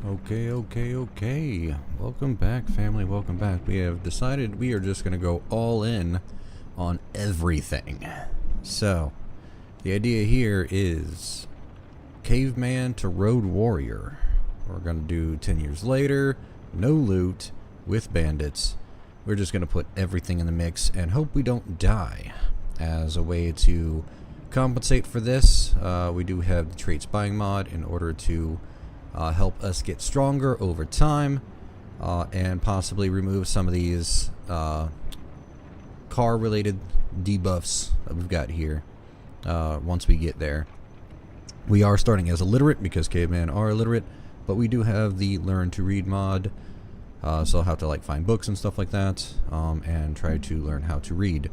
Okay. Welcome back, family. Welcome back. We have decided we are just going to go all in on everything. So, the idea here is Caveman to Road Warrior. We're going to do 10 years later, no loot, with bandits. We're just going to put everything in the mix and hope we don't die. As a way to compensate for this, we do have the traits buying mod in order to help us get stronger over time, and possibly remove some of these car-related debuffs that we've got here once we get there. We are starting as illiterate because cavemen are illiterate, but we do have the learn to read mod, so I'll have to like find books and stuff like that, and try to learn how to read.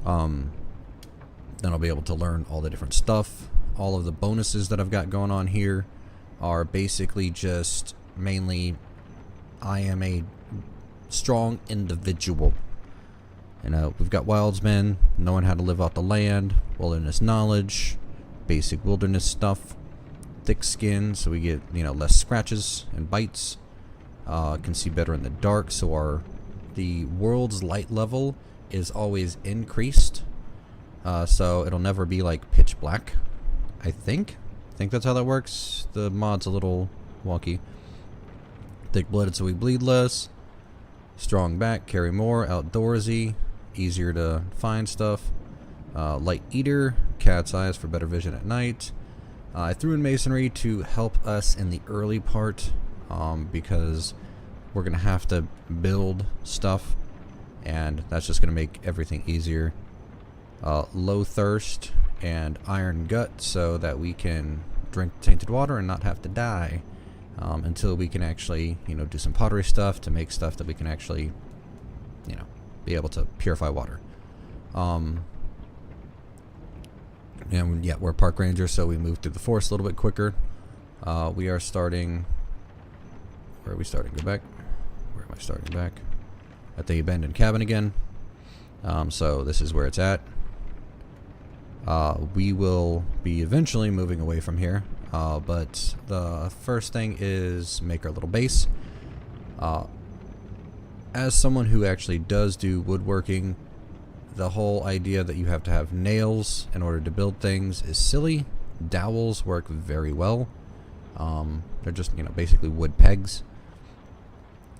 Then I'll be able to learn all the different stuff. All of the bonuses that I've got going on here are basically just mainly I am a strong individual. You know, we've got wildsmen, knowing how to live off the land, wilderness knowledge, basic wilderness stuff, thick skin so we get, you know, less scratches and bites, can see better in the dark, so the world's light level is always increased, so it'll never be like pitch black. I think that's how that works. The mod's a little wonky. Thick blooded so we bleed less. Strong back, carry more, outdoorsy, easier to find stuff. Light eater, cat's eyes for better vision at night. I threw in masonry to help us in the early part, because we're gonna have to build stuff, and that's just gonna make everything easier. Low thirst and iron gut so that we can drink tainted water and not have to die, until we can actually, you know, do some pottery stuff to make stuff that we can actually, you know, be able to purify water. And yeah, we're park rangers, so we move through the forest a little bit quicker. We are starting. Where are we starting? Go back. Where am I starting back? At the abandoned cabin again. So this is where it's at. We will be eventually moving away from here, but the first thing is make our little base. As someone who actually does do woodworking, the whole idea that you have to have nails in order to build things is silly. Dowels work very well. They're just, you know, basically wood pegs.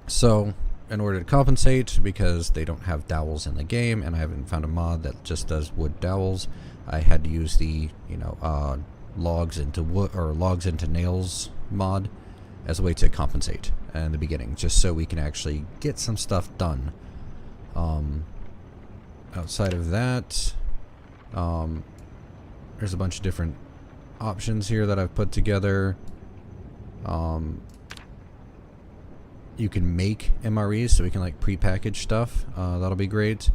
So in order to compensate, because they don't have dowels in the game and I haven't found a mod that just does wood dowels, I had to use the, you know, logs into wood or logs into nails mod as a way to compensate in the beginning, just so we can actually get some stuff done. Outside of that, there's a bunch of different options here that I've put together. You can make MREs, so we can like pre-package stuff. That'll be great.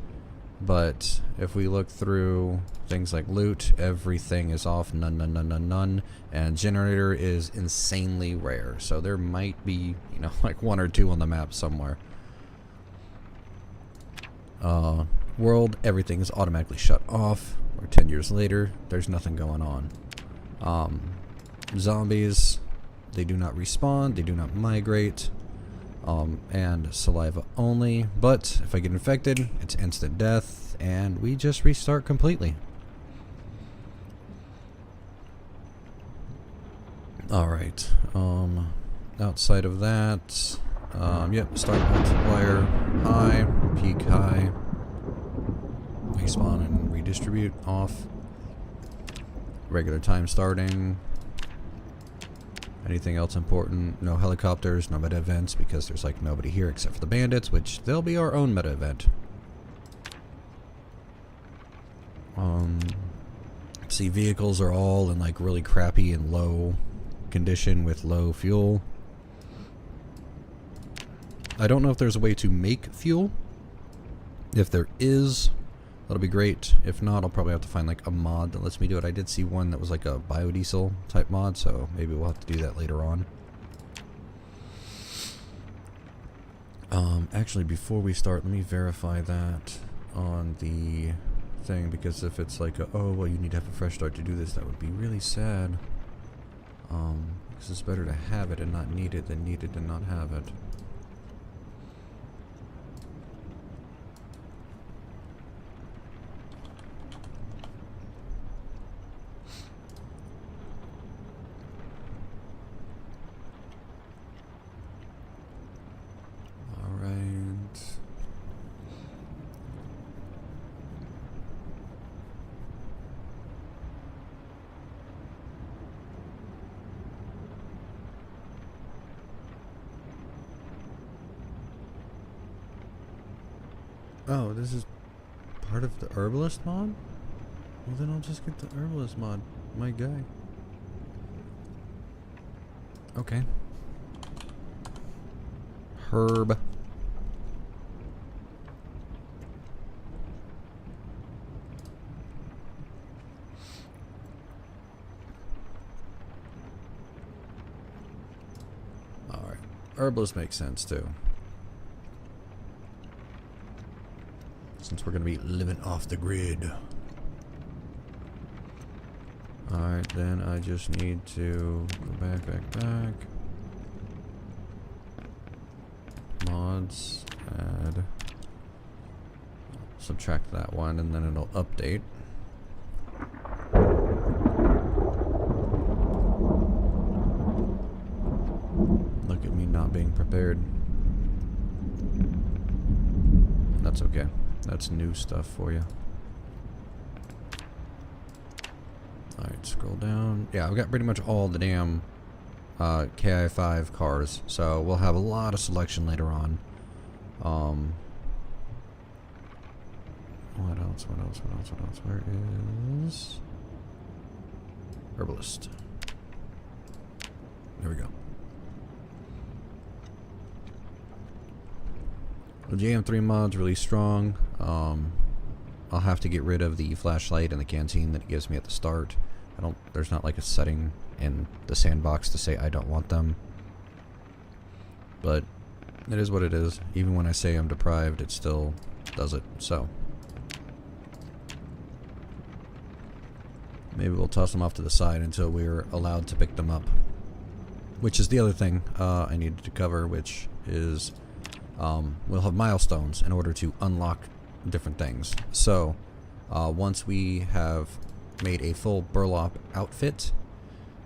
But if we look through things like loot, everything is off, none, and generator is insanely rare. So there might be, you know, like one or two on the map somewhere. World, everything is automatically shut off. Or 10 years later, there's nothing going on. Zombies, they do not respawn, they do not migrate. And saliva only, but if I get infected, it's instant death, and we just restart completely. Alright, outside of that, yep, start multiplier high, peak high, respawn and redistribute off, regular time starting. Anything else important? No helicopters, no meta events, because there's like nobody here except for the bandits, which they'll be our own meta event. See, vehicles are all in like really crappy and low condition with low fuel. I don't know if there's a way to make fuel. If there is, that'll be great. If not, I'll probably have to find like a mod that lets me do it. I did see one that was like a biodiesel type mod, so maybe we'll have to do that later on. Actually, before we start, let me verify that on the thing, because if it's like, oh, well, you need to have a fresh start to do this, that would be really sad. Because it's better to have it and not need it than need it and not have it. Oh, this is part of the herbalist mod? Well, then I'll just get the herbalist mod. My guy. Okay. Herb. Alright. Herbalist makes sense too. Since we're going to be living off the grid. Alright, then I just need to go back. Mods, add, subtract that one, and then it'll update. Look at me not being prepared. That's okay. That's new stuff for you. Alright, scroll down. Yeah, I've got pretty much all the damn KI5 cars, so we'll have a lot of selection later on. What else? Where is Herbalist? There we go. The JM3 mod's really strong. I'll have to get rid of the flashlight and the canteen that it gives me at the start. There's not like a setting in the sandbox to say I don't want them. But it is what it is. Even when I say I'm deprived, it still does it. So maybe we'll toss them off to the side until we're allowed to pick them up. Which is the other thing I needed to cover, which is we'll have milestones in order to unlock different things. So once we have made a full burlap outfit,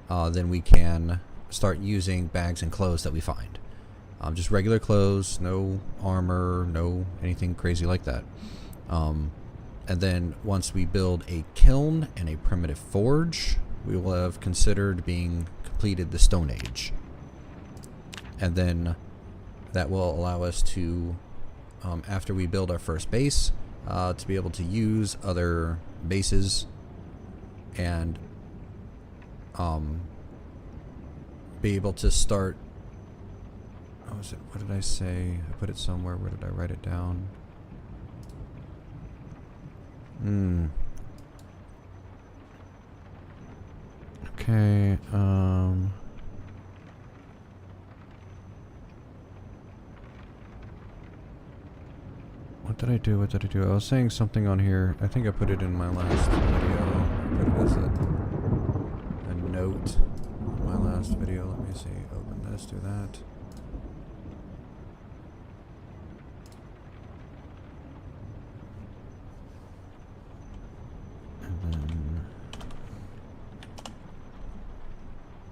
then we can start using bags and clothes that we find. Just regular clothes, no armor, no anything crazy like that. And then once we build a kiln and a primitive forge, we will have considered being completed the Stone Age. And then that will allow us to, after we build our first base, to be able to use other bases and be able to start. What did I say? I put it somewhere. Where did I write it down? Okay. What did I do? I was saying something on here. I think I put it in my last video. I put it as a note in my last video. Let me see. Open this, do that. And then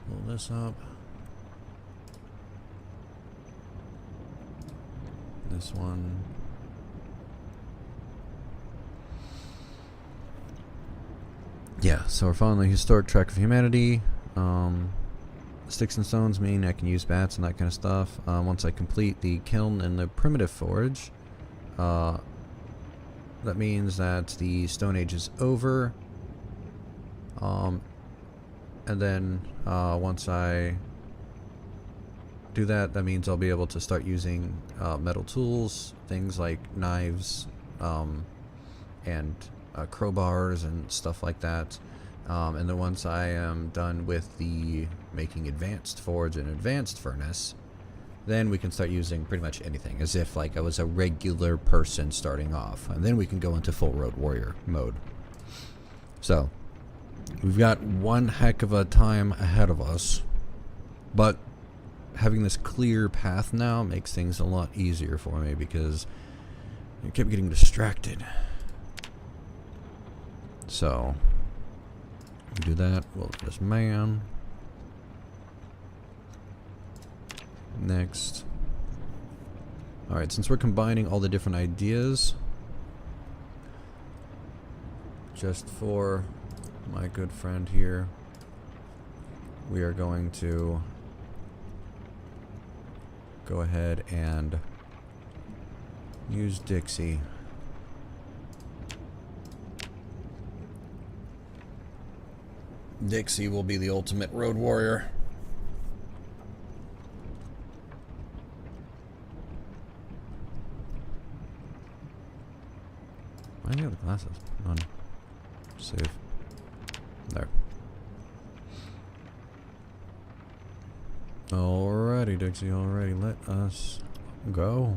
pull this up. This one. Yeah, so we're following the historic track of humanity. Sticks and stones mean I can use bats and that kind of stuff. Once I complete the kiln and the primitive forge, that means that the Stone Age is over. And then once I do that, that means I'll be able to start using metal tools, things like knives, and crowbars and stuff like that. And then once I am done with the making advanced forge and advanced furnace, then we can start using pretty much anything, as if like I was a regular person starting off. And then we can go into full road warrior mode. So we've got one heck of a time ahead of us. But having this clear path now makes things a lot easier for me because I kept getting distracted. So, do that. We'll do this man. Next. Alright, since we're combining all the different ideas, just for my good friend here, we are going to go ahead and use Dixie. Dixie will be the ultimate road warrior. Why do you have the glasses on? Save. There. Alrighty, Dixie, alrighty, let us go.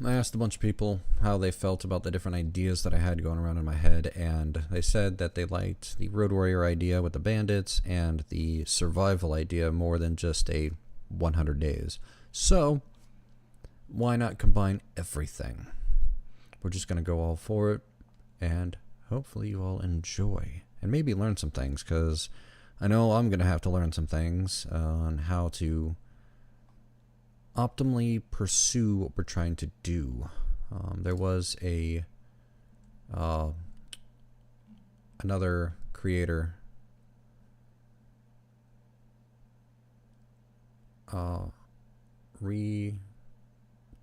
I asked a bunch of people how they felt about the different ideas that I had going around in my head, and they said that they liked the Road Warrior idea with the bandits and the survival idea more than just a 100 days. So, why not combine everything? We're just going to go all for it, and hopefully you all enjoy, and maybe learn some things, because I know I'm going to have to learn some things on how to optimally pursue what we're trying to do. There was another creator,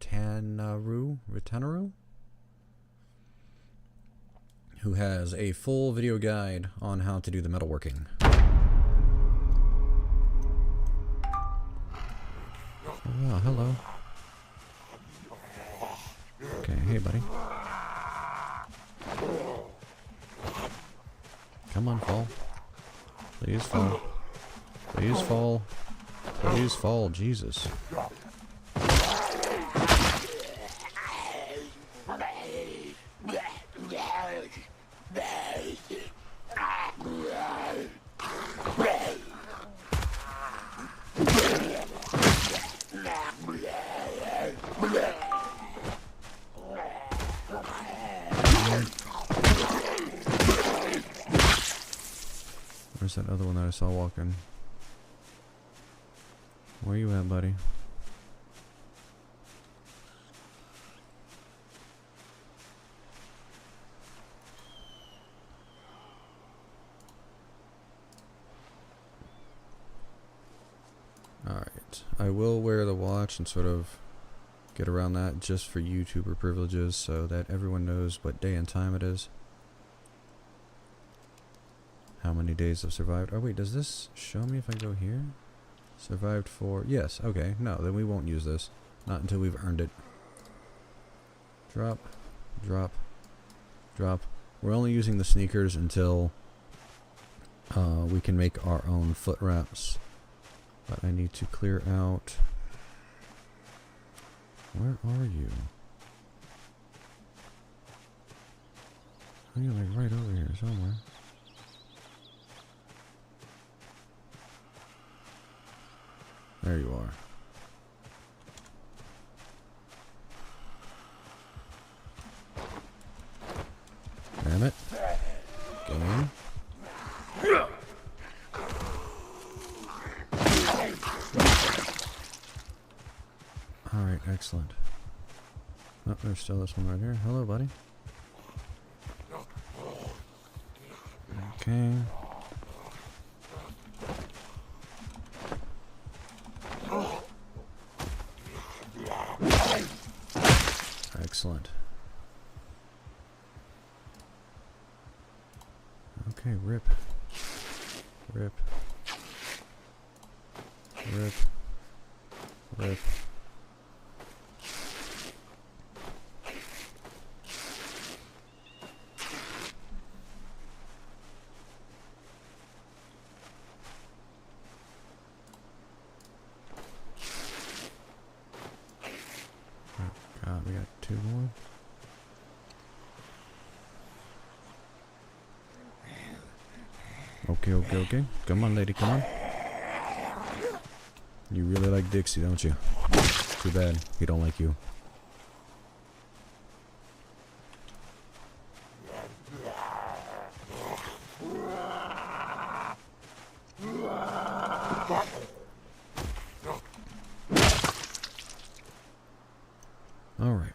Ritanaru, who has a full video guide on how to do the metalworking. Oh, hello. Okay, hey, buddy. Come on, fall. Please fall. Please fall. Please fall, Jesus. Where's that other one that I saw walking? Where you at, buddy? Alright. I will wear the watch and sort of get around that just for YouTuber privileges so that everyone knows what day and time it is. How many days I've survived. Oh wait, does this show me if I go here? Survived for... Yes, okay. No, then we won't use this. Not until we've earned it. Drop. Drop. Drop. We're only using the sneakers until we can make our own foot wraps. But I need to clear out... Where are you? Oh, you're like right over here somewhere. There you are. Damn it. Game. Alright, excellent. Oh, there's still this one right here. Hello, buddy. Okay. Excellent. Okay, rip. Rip. Rip. Rip. Okay, okay, okay. Come on, lady, come on. You really like Dixie, don't you? Too bad he don't like you. All right.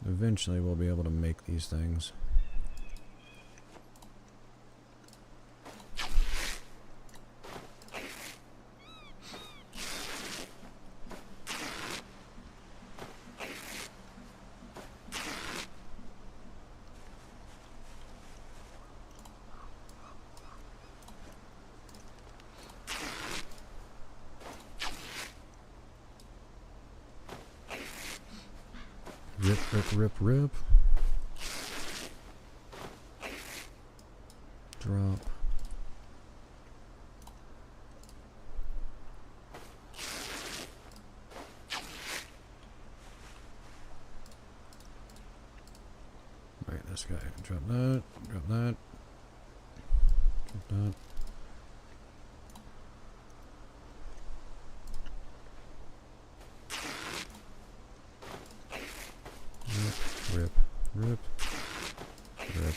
Eventually we'll be able to make these things. Rip, rip, rip, rip. Drop. Right, this guy. Drop that. Drop that. Drop that. Rip, rip, rip.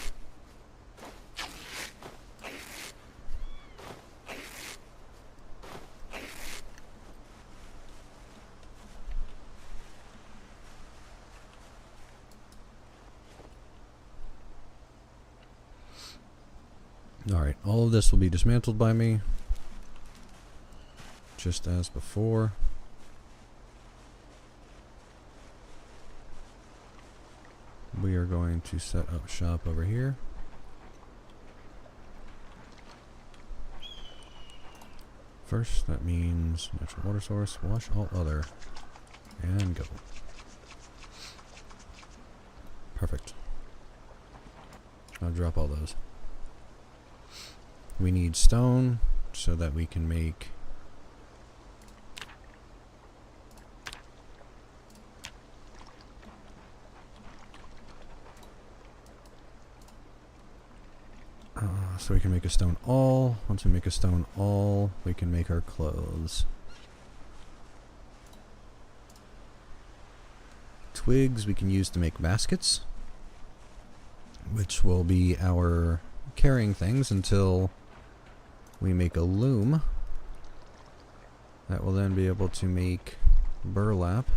Alright, all of this will be dismantled by me, just as before. We are going to set up shop over here. First, that means natural water source, wash all other, and go. Perfect. I'll drop all those. We need stone so that we can make so we can make a stone awl. Once we make a stone awl, we can make our clothes. Twigs we can use to make baskets, which will be our carrying things until we make a loom. That will then be able to make burlap.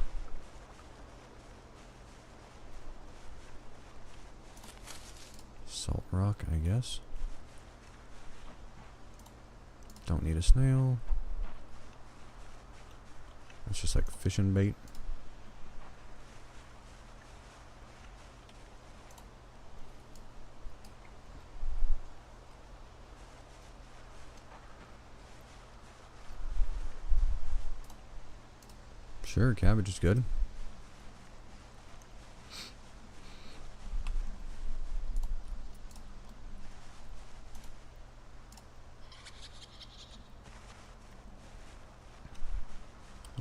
Salt rock, I guess. Don't need a snail. It's just like fishing bait. Sure, cabbage is good.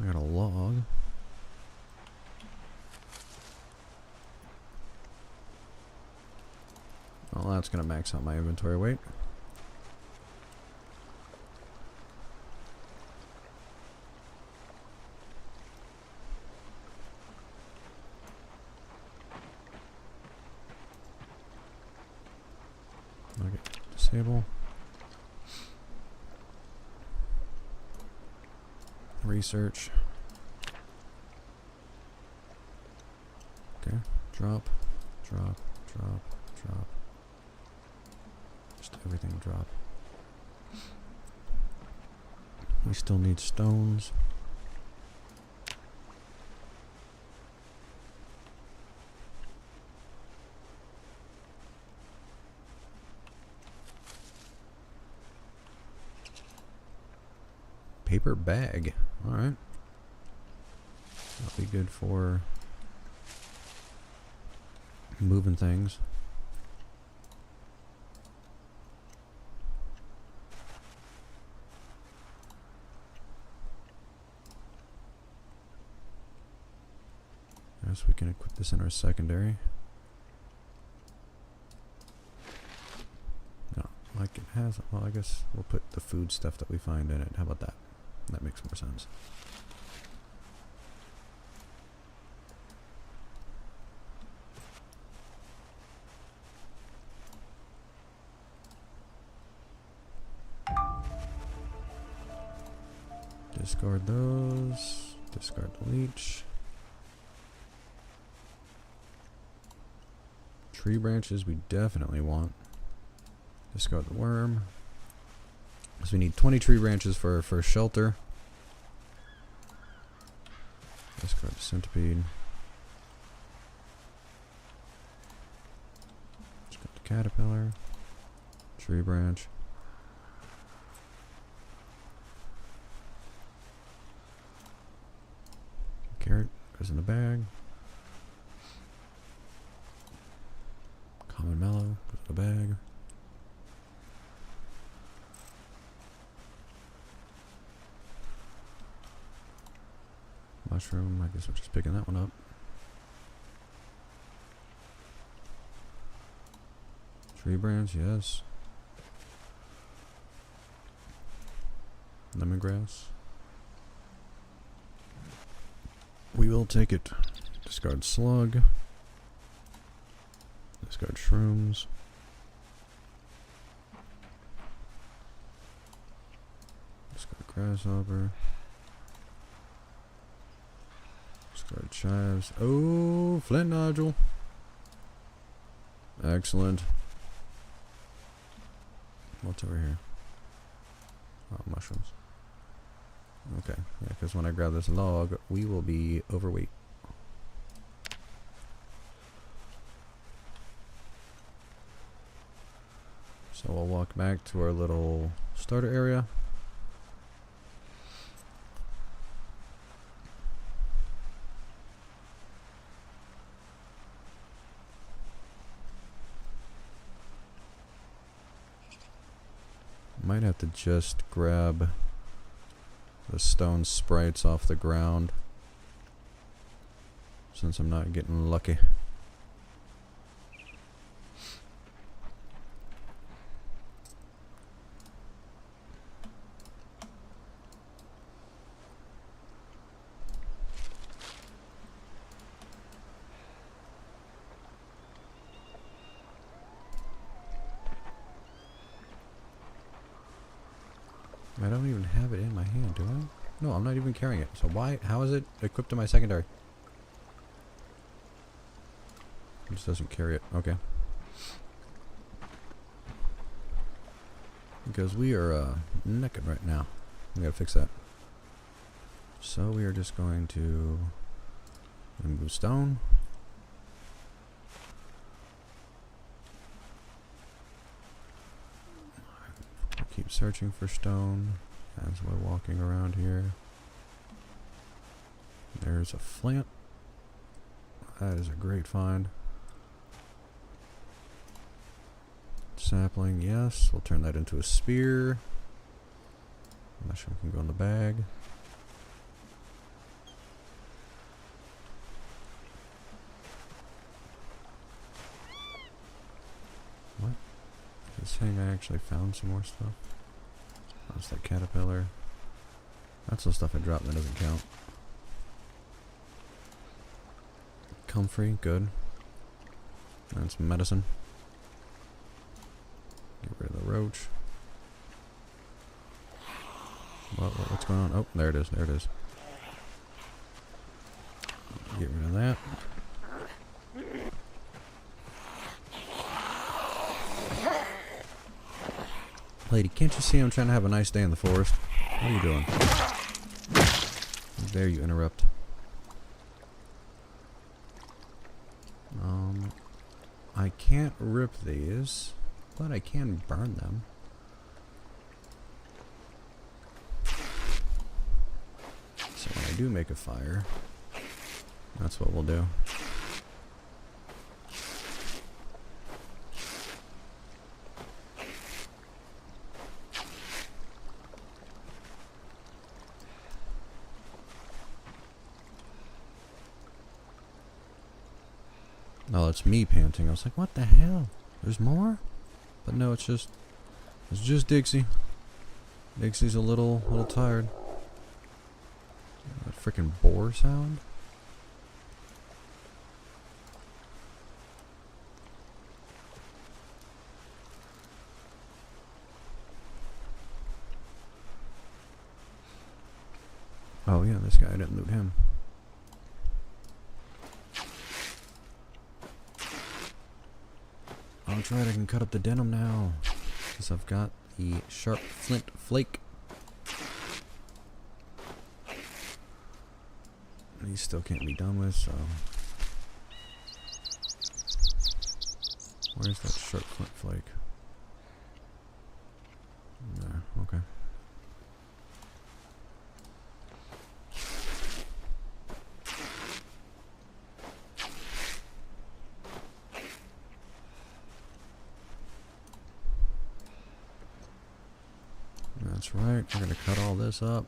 I got a log. Well, that's gonna max out my inventory weight. Okay, disable. Research. Okay, drop, drop, drop, drop. Just everything drop. We still need stones. Paper bag. Alright. That'll be good for moving things. guess we can equip this in our secondary. No, like it has. Well, I guess we'll put the food stuff that we find in it. How about that? That makes more sense. Discard those. Discard the leech. Tree branches we definitely want. Discard the worm. So we need 20 tree branches for our first shelter. Discard the centipede. Discard the caterpillar. Tree branch. Carrot goes in the bag. Common mallow goes in the bag. Mushroom, I guess we're just picking that one up. Tree branch, yes. Lemongrass. We will take it. Discard slug. Discard shrooms. Discard grasshopper. Discard chives. Oh, flint nodule. Excellent. What's over here? Oh, mushrooms. Okay, yeah, because when I grab this log, we will be overweight. So we'll walk back to our little starter area. Might have to just grab the stone sprites off the ground, since I'm not getting lucky. I don't even have it in my hand, do I? No, I'm not even carrying it. So why? How is it equipped to my secondary? It just doesn't carry it. Okay. Because we are naked right now. We gotta fix that. So we are just going to remove stone. Keep searching for stone as we're walking around here. There's a flint. That is a great find. Sapling, yes. We'll turn that into a spear. Mushroom can go in the bag. What? Is saying I actually found some more stuff? That's that caterpillar. That's the stuff I dropped that doesn't count. Comfrey, good. And some medicine. Get rid of the roach. What's going on? Oh, there it is. There it is. Get rid of that. Lady, can't you see I'm trying to have a nice day in the forest? What are you doing? How dare you interrupt? I can't rip these, but I can burn them. So when I do make a fire, that's what we'll do. Oh, it's me panting. I was like, what the hell? There's more? But no, it's just Dixie. Dixie's a little tired. That freaking boar sound. Oh yeah, this guy, I didn't loot him. Oh, that's right, I can cut up the denim now. Because I've got the sharp flint flake. These still can't be done with, so... Where's that sharp flint flake? There, okay. That's right, we're gonna cut all this up.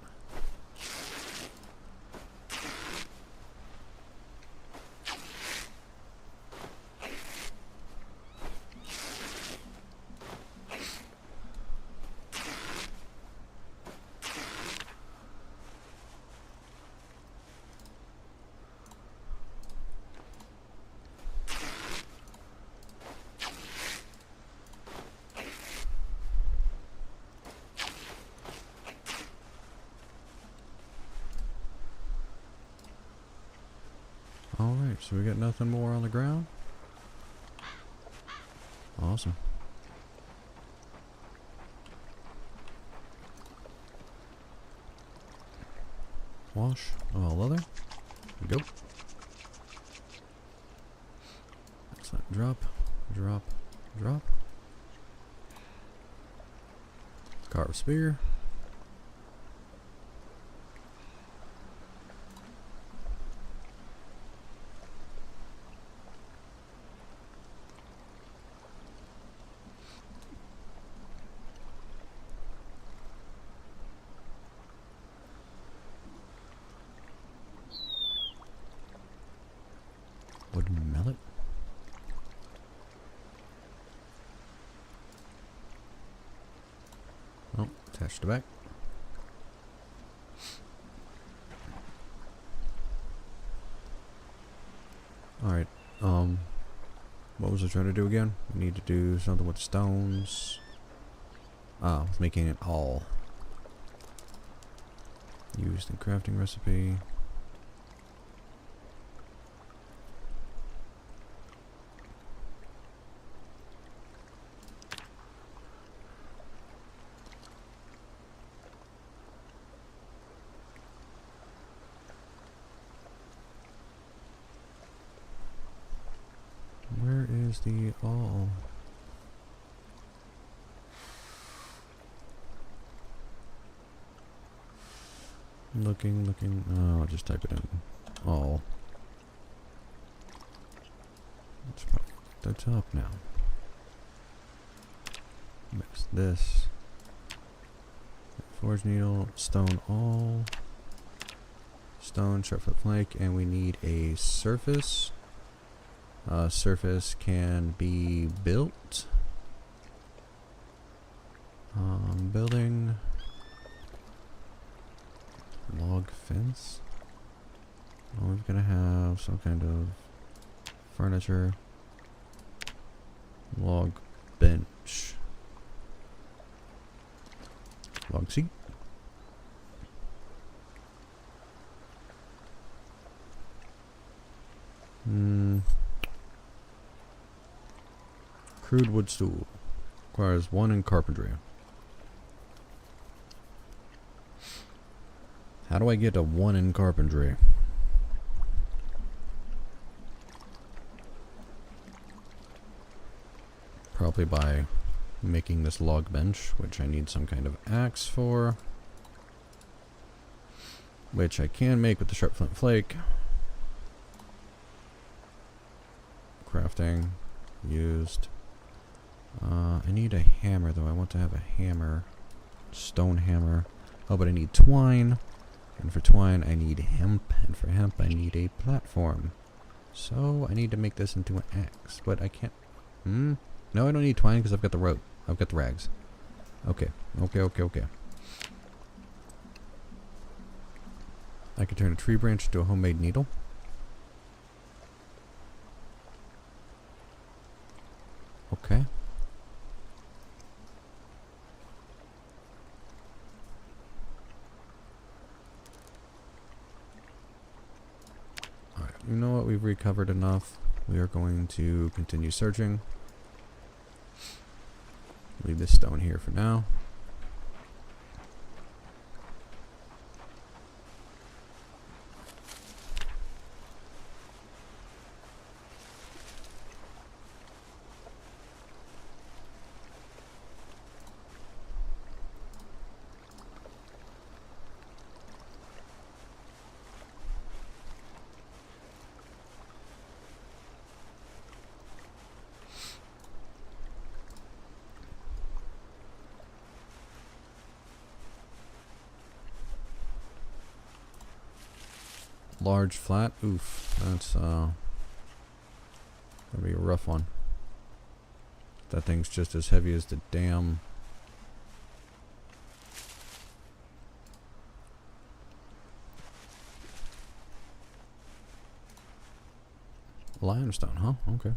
Alright, so we got nothing more on the ground? Awesome. Wash all leather. Here we go. Excellent. Drop, drop, drop. Carve spear. Wooden mallet. Oh, attached to back. Alright, what was I trying to do again? We need to do something with stones. Ah, with making it all. Used in crafting recipe. Where is the all? Looking. Oh, I'll just type it in. All. It's about the top now. Mix this. Forge needle, stone all. Stone, sharp flint flake, and we need a surface. Surface can be built. Building. Log fence. Oh, we're gonna have some kind of furniture. Log bench. Log seat. Crude wood stool. Requires 1 in carpentry. How do I get a 1 in carpentry? Probably by making this log bench, which I need some kind of axe for. Which I can make with the sharp flint flake. Crafting. Used. I need a hammer though. I want to have a hammer. Stone hammer. Oh, but I need twine. And for twine I need hemp. And for hemp I need a platform. So I need to make this into an axe, but I can't. No, I don't need twine because I've got the rope. I've got the rags. Okay. Okay. I can turn a tree branch into a homemade needle. Okay. Alright, you know what? We've recovered enough. We are going to continue searching. Leave this stone here for now. Large flat. Oof. That's gonna be a rough one. That thing's just as heavy as the damn limestone, huh? Okay.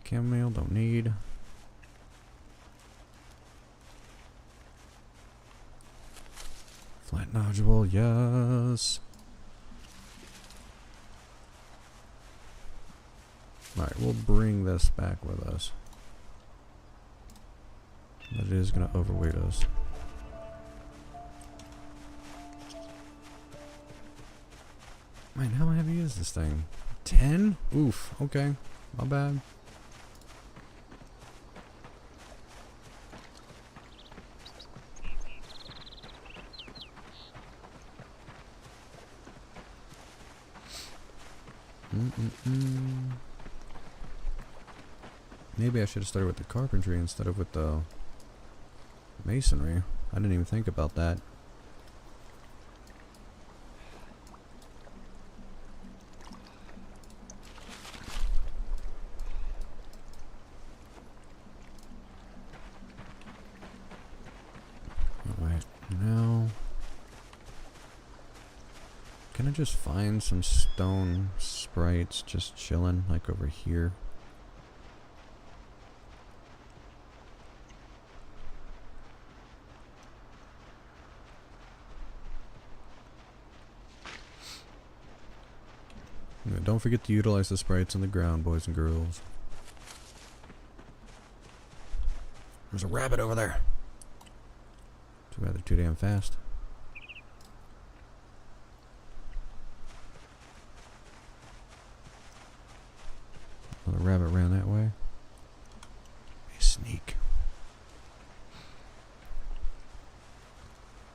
Chamomile, don't need. Flat nodule, yes. Alright, we'll bring this back with us. But it is going to overweight us. Man, how heavy is this thing? 10? Oof, okay. My bad. Maybe I should have started with the carpentry instead of with the masonry. I didn't even think about that. Alright, now can I just find some stone sprites just chilling like over here? Don't forget to utilize the sprites on the ground, boys and girls. There's a rabbit over there. Too bad they're too damn fast. Another rabbit ran that way. A sneak.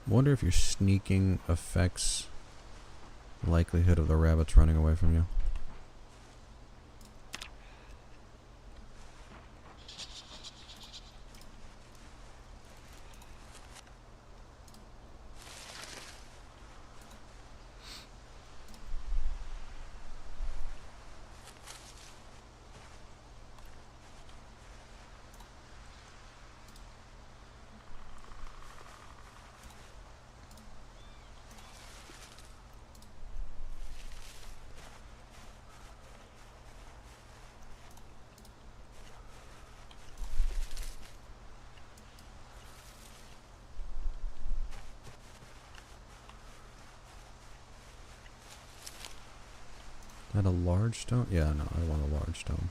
Wonder if your sneaking affects the likelihood of the rabbits running away from you. Is that a large stone? Yeah, no, I want a large stone.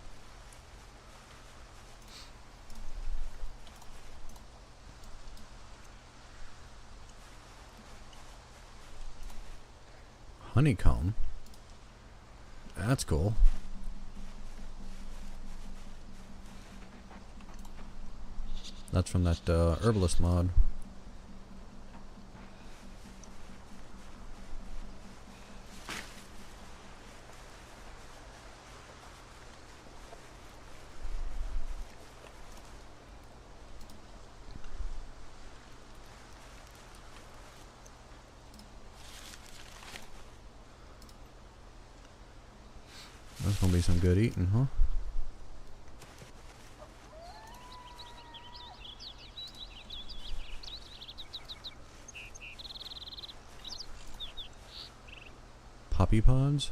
Honeycomb? That's cool. That's from that herbalist mod. That's gonna be some good eating, huh? Poppy pods?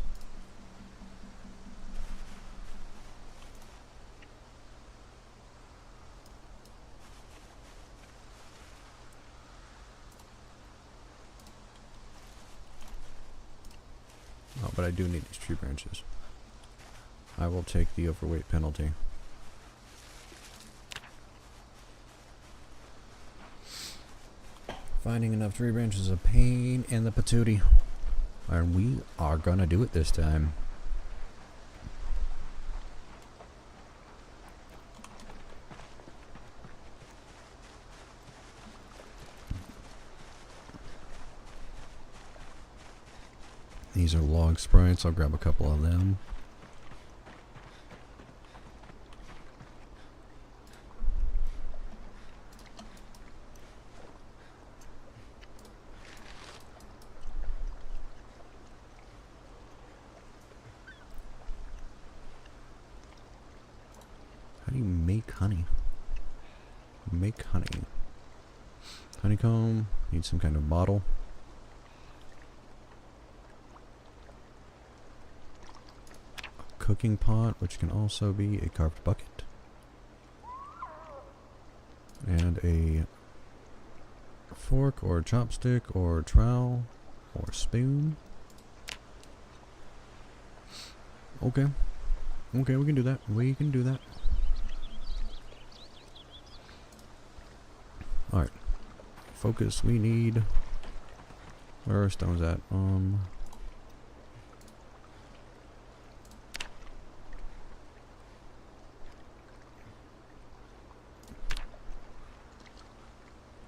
Oh, but I do need these tree branches. I will take the overweight penalty. Finding enough tree branches is a pain in the patootie. And we are gonna do it this time. These are log sprites. I'll grab a couple of them. How do you make honey? Make honey. Honeycomb. Need some kind of bottle. Cooking pot, which can also be a carved bucket, and a fork or chopstick or trowel or spoon. Okay, we can do that. We can do that. All right, focus. We need. Where are stones at?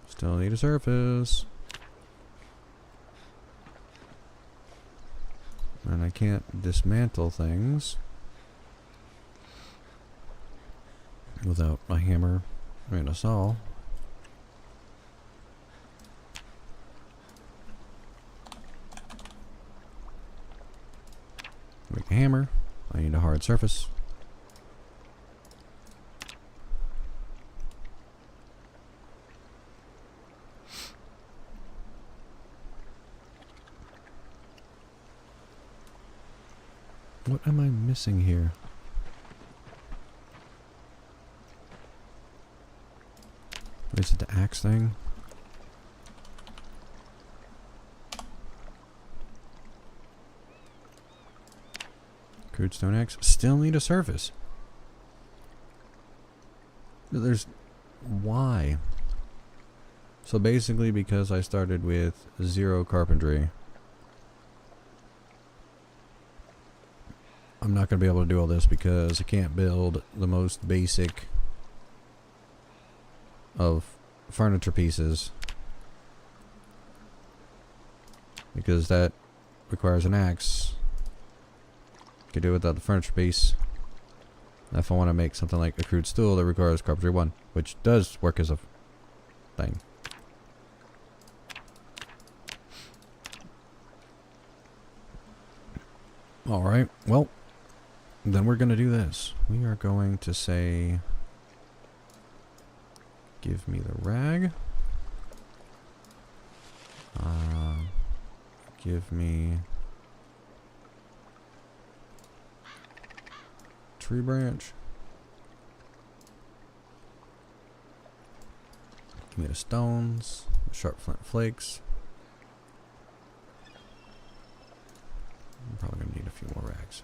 Still need a surface. And I can't dismantle things without a hammer and a saw. Make a hammer. I need a hard surface. What am I missing here? Is it the axe thing? Crude stone axe. Still need a surface. There's... Why? So basically because I started with 0 carpentry, I'm not going to be able to do all this because I can't build the most basic of furniture pieces, because that requires an axe. I could do it without the furniture piece. If I want to make something like a crude stool, that requires carpentry 1, which does work as a thing. Alright, well, then we're going to do this. We are going to say, give me the rag. Give me tree branch. Give me the stones, the sharp flint flakes. I'm probably going to need a few more rags.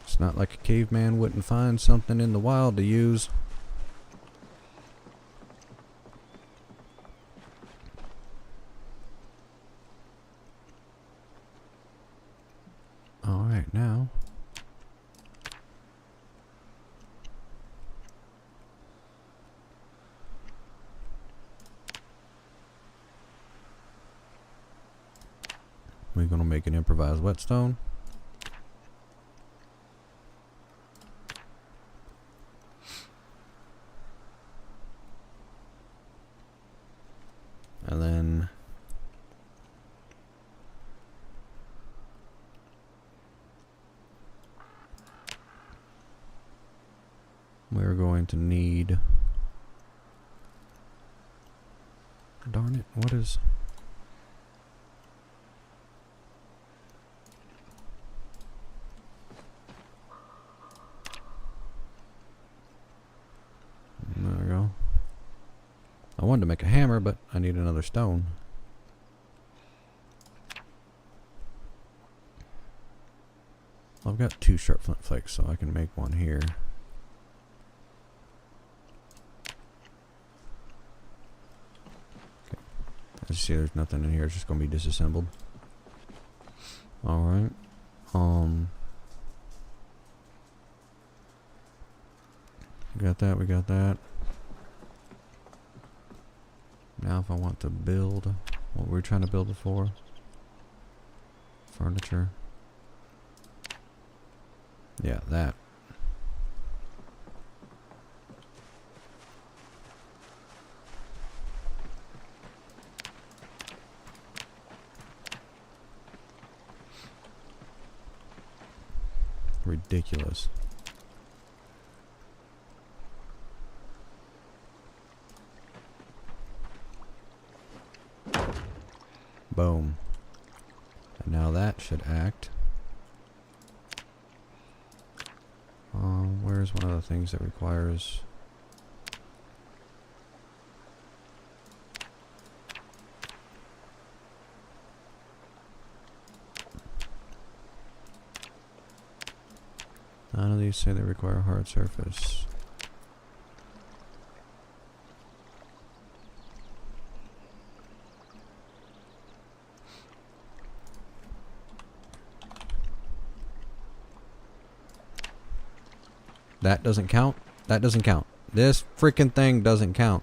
It's not like a caveman wouldn't find something in the wild to use. Alright, now we're going to make an improvised whetstone. And then we're going to need... Darn it, what is... There we go. I wanted to make a hammer, but I need another stone. I've got 2 sharp flint flakes, so I can make one here. Okay. As you see, there's nothing in here. It's just going to be disassembled. Alright. We got that, we got that. Now if I want to build what we're trying to build it for. Furniture. Yeah, that. Ridiculous. Boom. And now that should act. Where's one of the things that requires... None of these say they require a hard surface. That doesn't count? That doesn't count. This freaking thing doesn't count.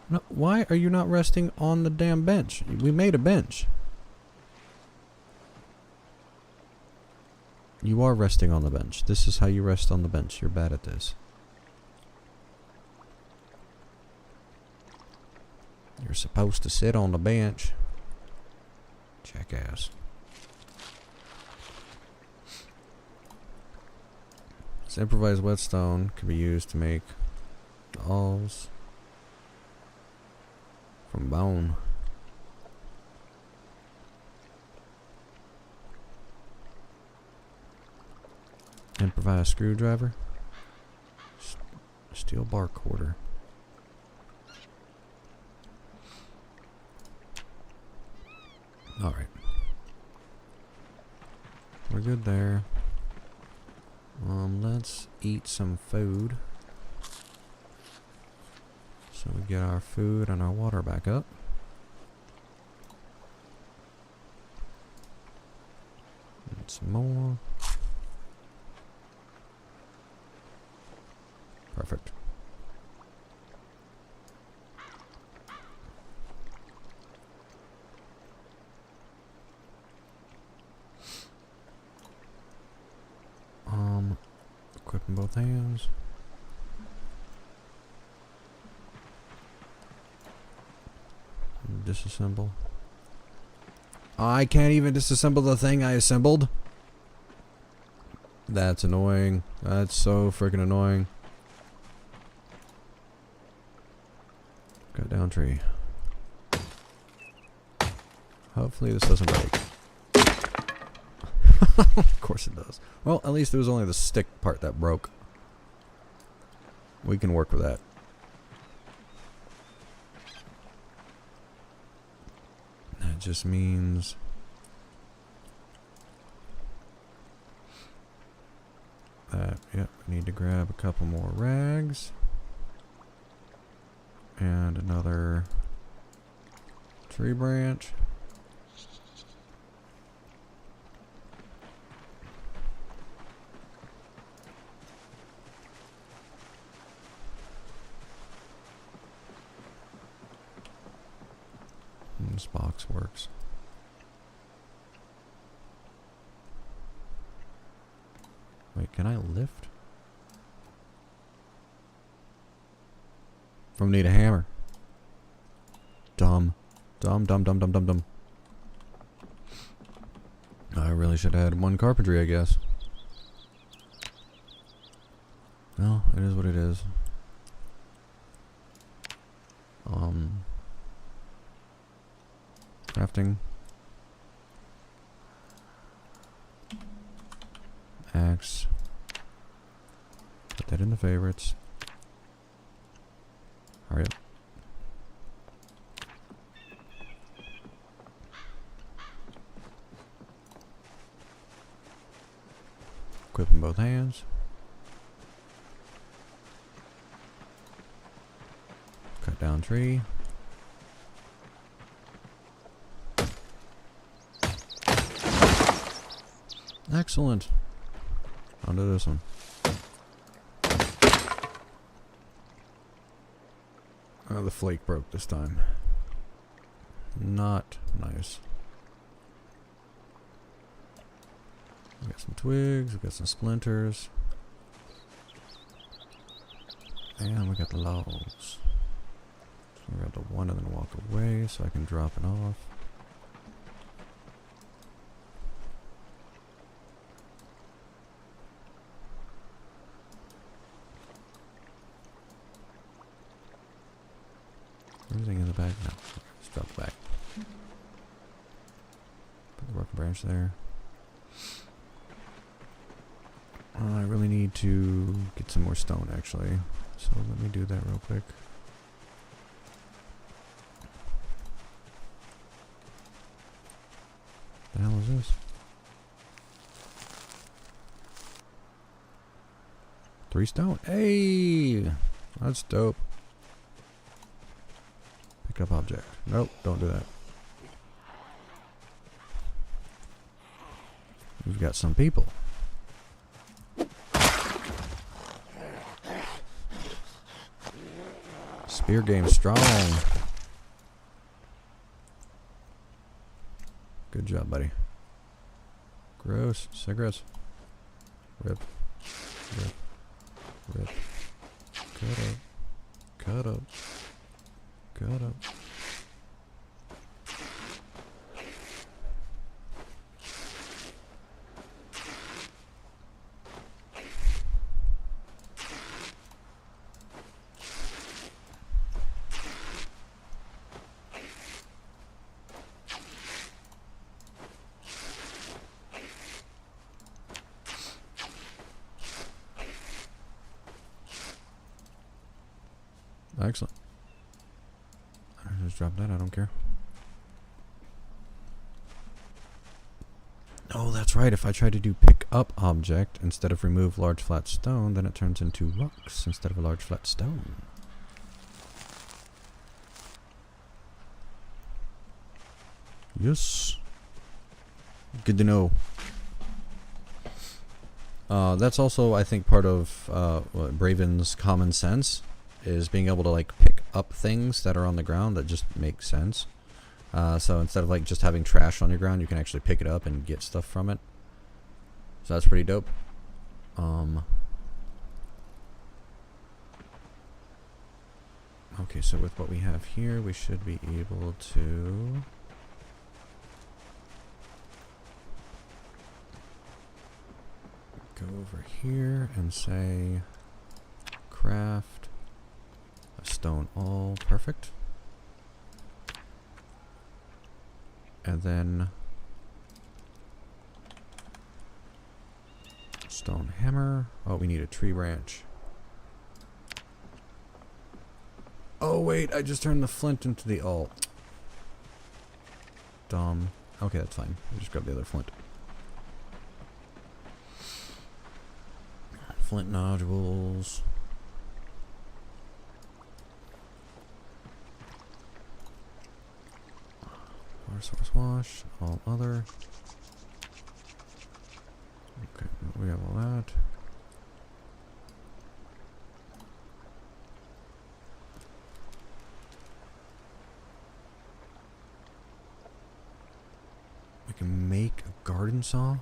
No, why are you not resting on the damn bench? We made a bench. You are resting on the bench. This is how you rest on the bench. You're bad at this. You're supposed to sit on the bench. Jackass. This improvised whetstone can be used to make dolls from bone. Improvised screwdriver. Steel bar quarter. Alright. We're good there. Let's eat some food. So we get our food and our water back up. And some more. Perfect. Equipping both hands. Disassemble. I can't even disassemble the thing I assembled. That's annoying. That's so freaking annoying. Cut down tree. Hopefully this doesn't break. Of course it does. Well, at least it was only the stick part that broke. We can work with that. That just means... that, yep, we need to grab a couple more rags. And another tree branch. And this box works. Wait, can I lift? From need a hammer. Dumb. Dumb. I really should have had one carpentry, I guess. Well, it is what it is. Crafting. Axe. Put that in the favorites. Hurry up. Equip in both hands. Cut down tree. Excellent. Onto this one. Oh, the flake broke this time. Not nice. We got some twigs, we got some splinters. And we got the logs. So we got the one and then walk away so I can drop it off. Everything in the bag? No. Just drop the bag. Put the working branch there. I really need to get some more stone actually. So let me do that real quick. The hell is this? 3 stone. Hey! That's dope. Pick up object. Nope, don't do that. We've got some people. Spear game strong. Good job, buddy. Gross. Cigarettes. Rip. Rip. Rip. Cut up. Cut up. Cut up. Excellent. I just drop that, I don't care. Oh, that's right. If I try to do pick up object instead of remove large flat stone, then it turns into rocks instead of a large flat stone. Yes. Good to know. That's also, I think, part of Braven's common sense. Is being able to like pick up things that are on the ground that just make sense. So instead of like just having trash on your ground, you can actually pick it up and get stuff from it. So that's pretty dope. Okay, so with what we have here, we should be able to go over here and say craft a stone all. Perfect. And then stone hammer. Oh, we need a tree branch. Oh wait, I just turned the flint into the alt. Dumb. Okay, that's fine. We just grab the other flint. Flint nodules. Power source wash. All other. Okay, we have all that. We can make a garden saw.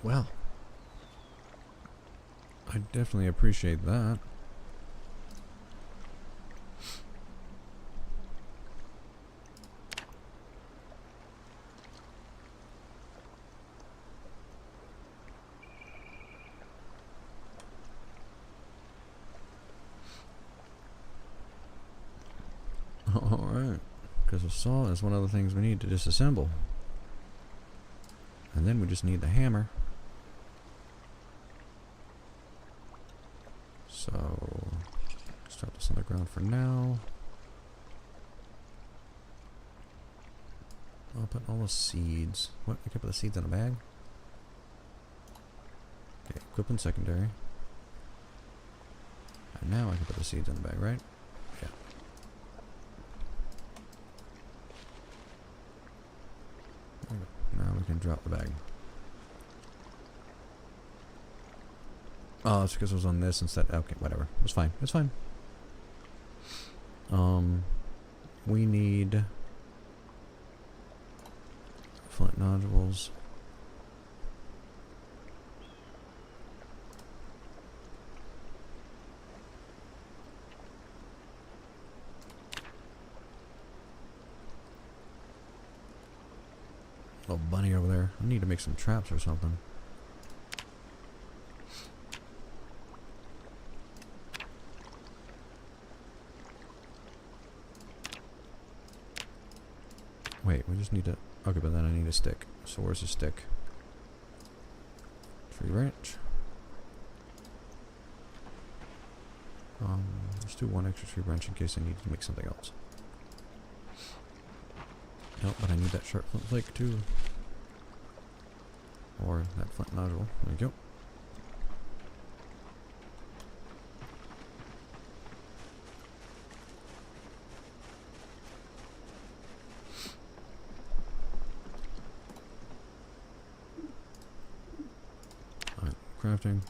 Well, I definitely appreciate that. Because a saw is one of the things we need to disassemble. And then we just need the hammer. So, start this on the ground for now. I'll put all the seeds. What? I can put the seeds in a bag? Okay, equip in secondary. And now I can put the seeds in the bag, right? Yeah. Now we can drop the bag. Oh, it's because it was on this instead. Okay, whatever. It's fine. It's fine. We need flint nodules. Little bunny over there. I need to make some traps or something. Wait, we just need to... Okay, but then I need a stick. So where's the stick? Tree branch. Let's do one extra tree branch in case I need to make something else. Nope, but I need that sharp flint flake too. Or that flint nodule. There we go. Alright, crafting.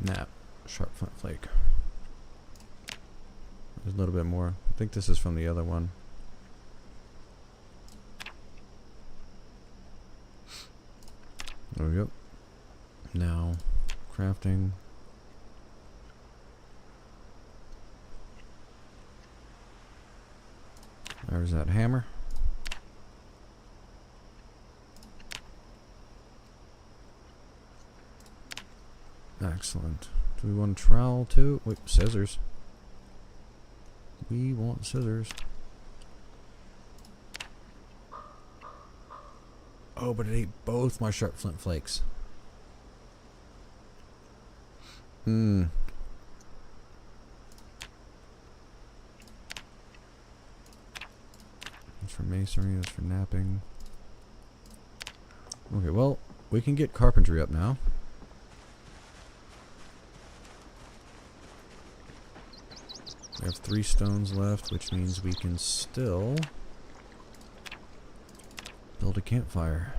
Nap, sharp flint flake. There's a little bit more. I think this is from the other one. There we go. Now, crafting. There's that hammer. Excellent. Do we want a trowel too? Wait, scissors. We want scissors. Oh, but it ate both my sharp flint flakes. That's for masonry, that's for napping. Okay, well, we can get carpentry up now. We have 3 stones left, which means we can still build a campfire.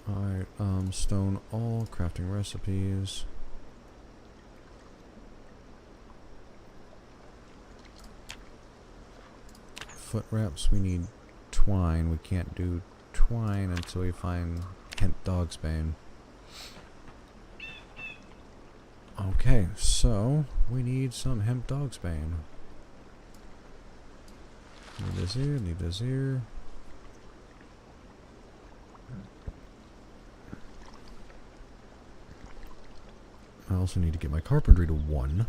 Alright, stone all, crafting recipes. Foot wraps, we need twine. We can't do twine until we find hemp dogsbane. Okay, so we need some hemp dogsbane. Need this here, need this here. I also need to get my carpentry to 1.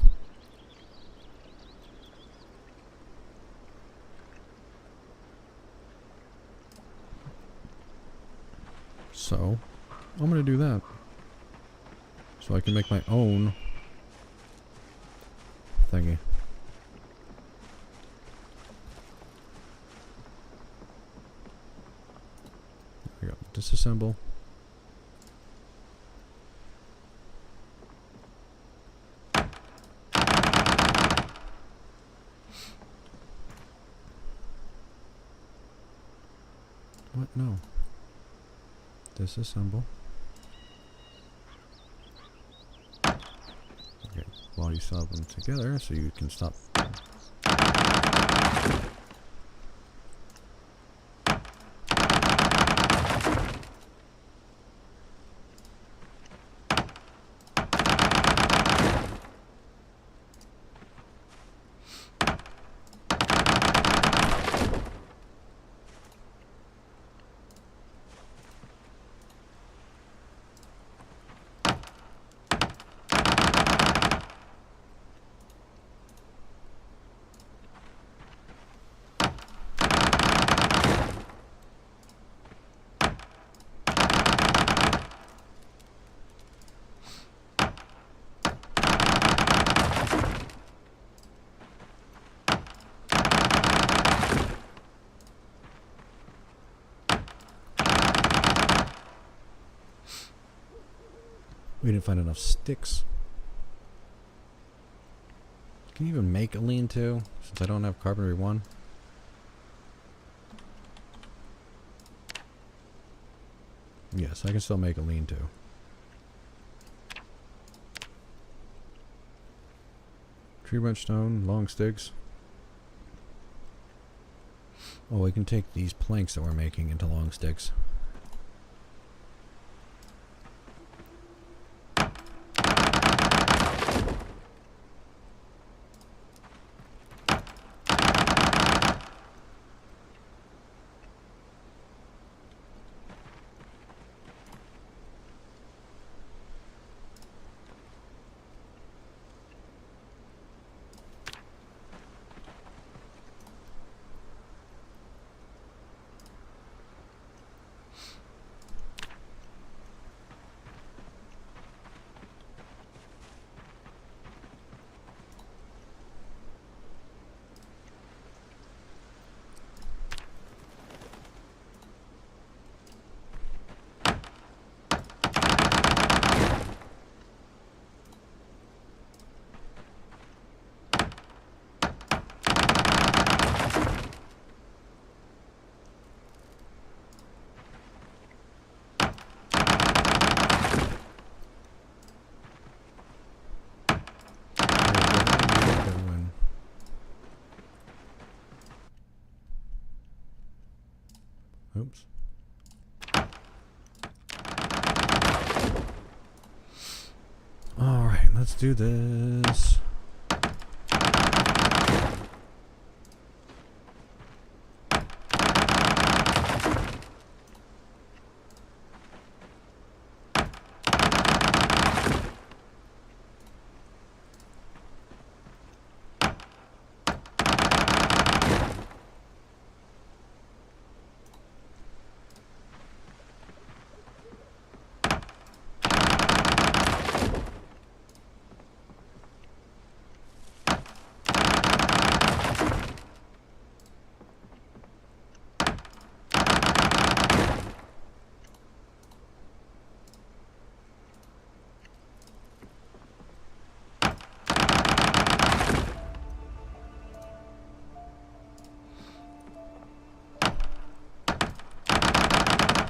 So, I'm going to do that. So I can make my own thingy. There we go. Disassemble. What? No. Disassemble. Okay, while you still have them together, so you can stop. We didn't find enough sticks. Can you even make a lean-to since I don't have carpentry 1? Yes, I can still make a lean-to. Tree branch stone, long sticks. Oh, we can take these planks that we're making into long sticks. Oops. Alright, let's do this.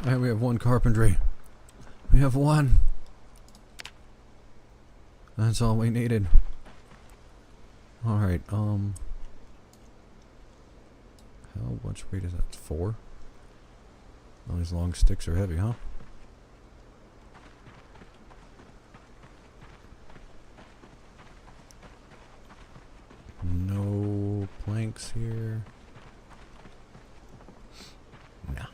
Alright, we have 1 carpentry. We have 1. That's all we needed. Alright, how much weight is that? 4? All these long sticks are heavy, huh? No planks here. No.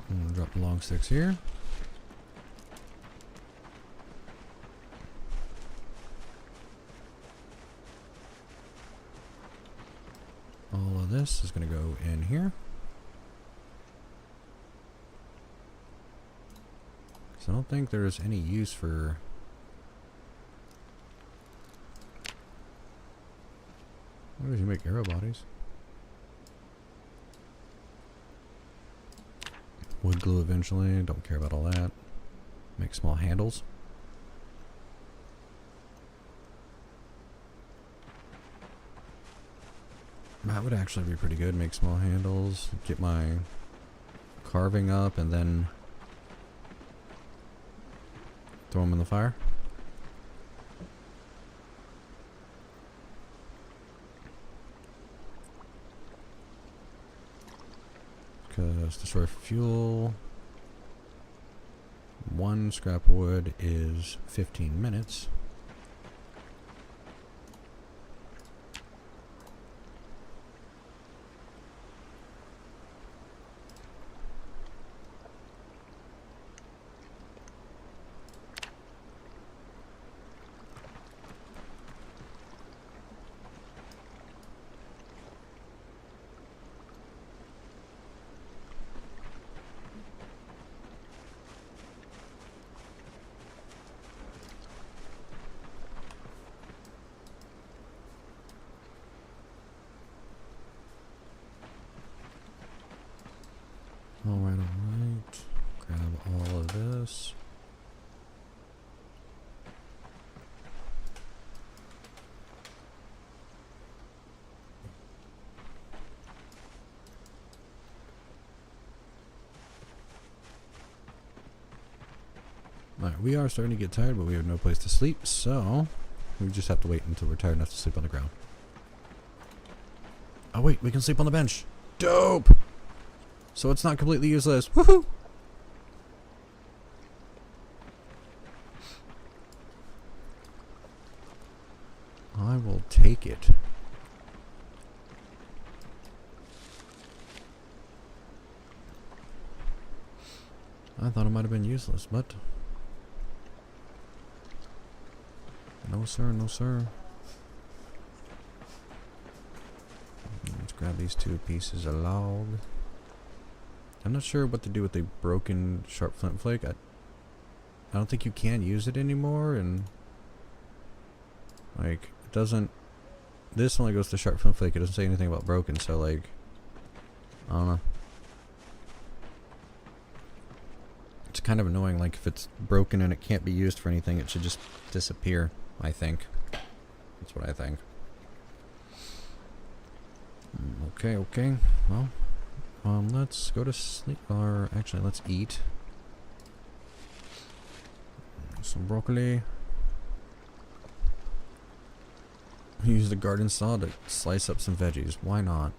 I'm gonna drop the long sticks here. All of this is gonna go in here. So I don't think there's any use for what does you make arrow bodies? Wood glue eventually, don't care about all that. Make small handles. That would actually be pretty good. Make small handles, get my carving up, and then throw them in the fire. Because to store fuel, 1 scrap wood is 15 minutes. Alright. Grab all of this. Alright, we are starting to get tired, but we have no place to sleep, so we just have to wait until we're tired enough to sleep on the ground. Oh wait, we can sleep on the bench. Dope! So it's not completely useless. Woohoo! I will take it. I thought it might have been useless, but no sir, no sir. Let's grab these 2 pieces of log. I'm not sure what to do with the broken sharp flint flake. I don't think you can use it anymore, and like it doesn't. This only goes to sharp flint flake. It doesn't say anything about broken, so like I don't know. It's kind of annoying. Like if it's broken and it can't be used for anything, it should just disappear. I think that's what I think. Okay, okay. Well. Let's go to sleep, or actually let's eat. Some broccoli. Use the garden saw to slice up some veggies. Why not?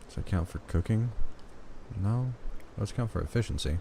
Does that count for cooking? No? Let's count for efficiency.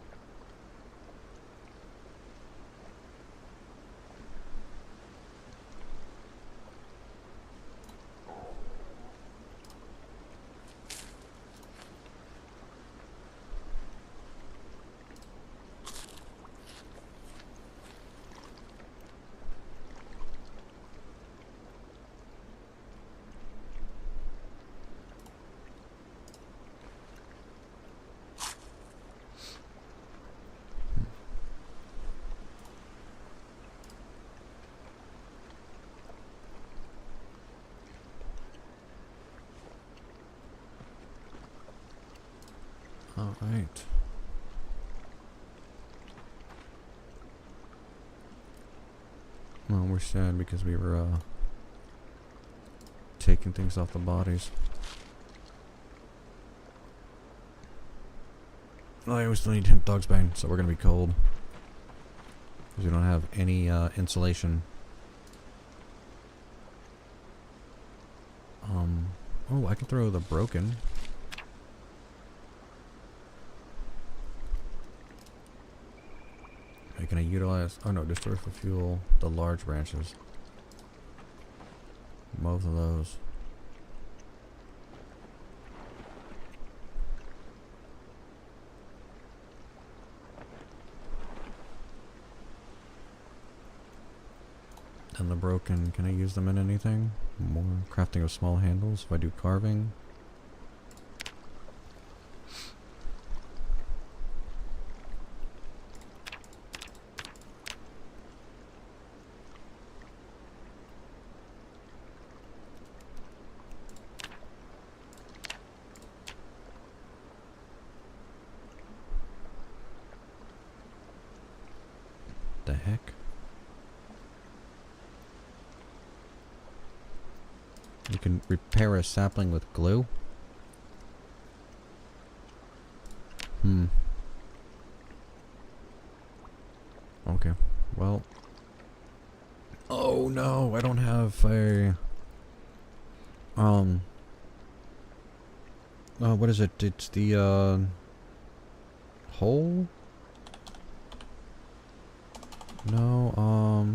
Alright. Well, we're sad because we were taking things off the bodies. Oh, we still need hemp dog's bane, so we're gonna be cold. Because we don't have any insulation. Oh, I can throw the broken. Can I utilize? Oh no, destroy for fuel the large branches. Both of those. And the broken, can I use them in anything? More crafting of small handles if I do carving. heck? You can repair a sapling with glue? Okay. Well. Oh no, I don't have a... what is it? It's the, hole? No,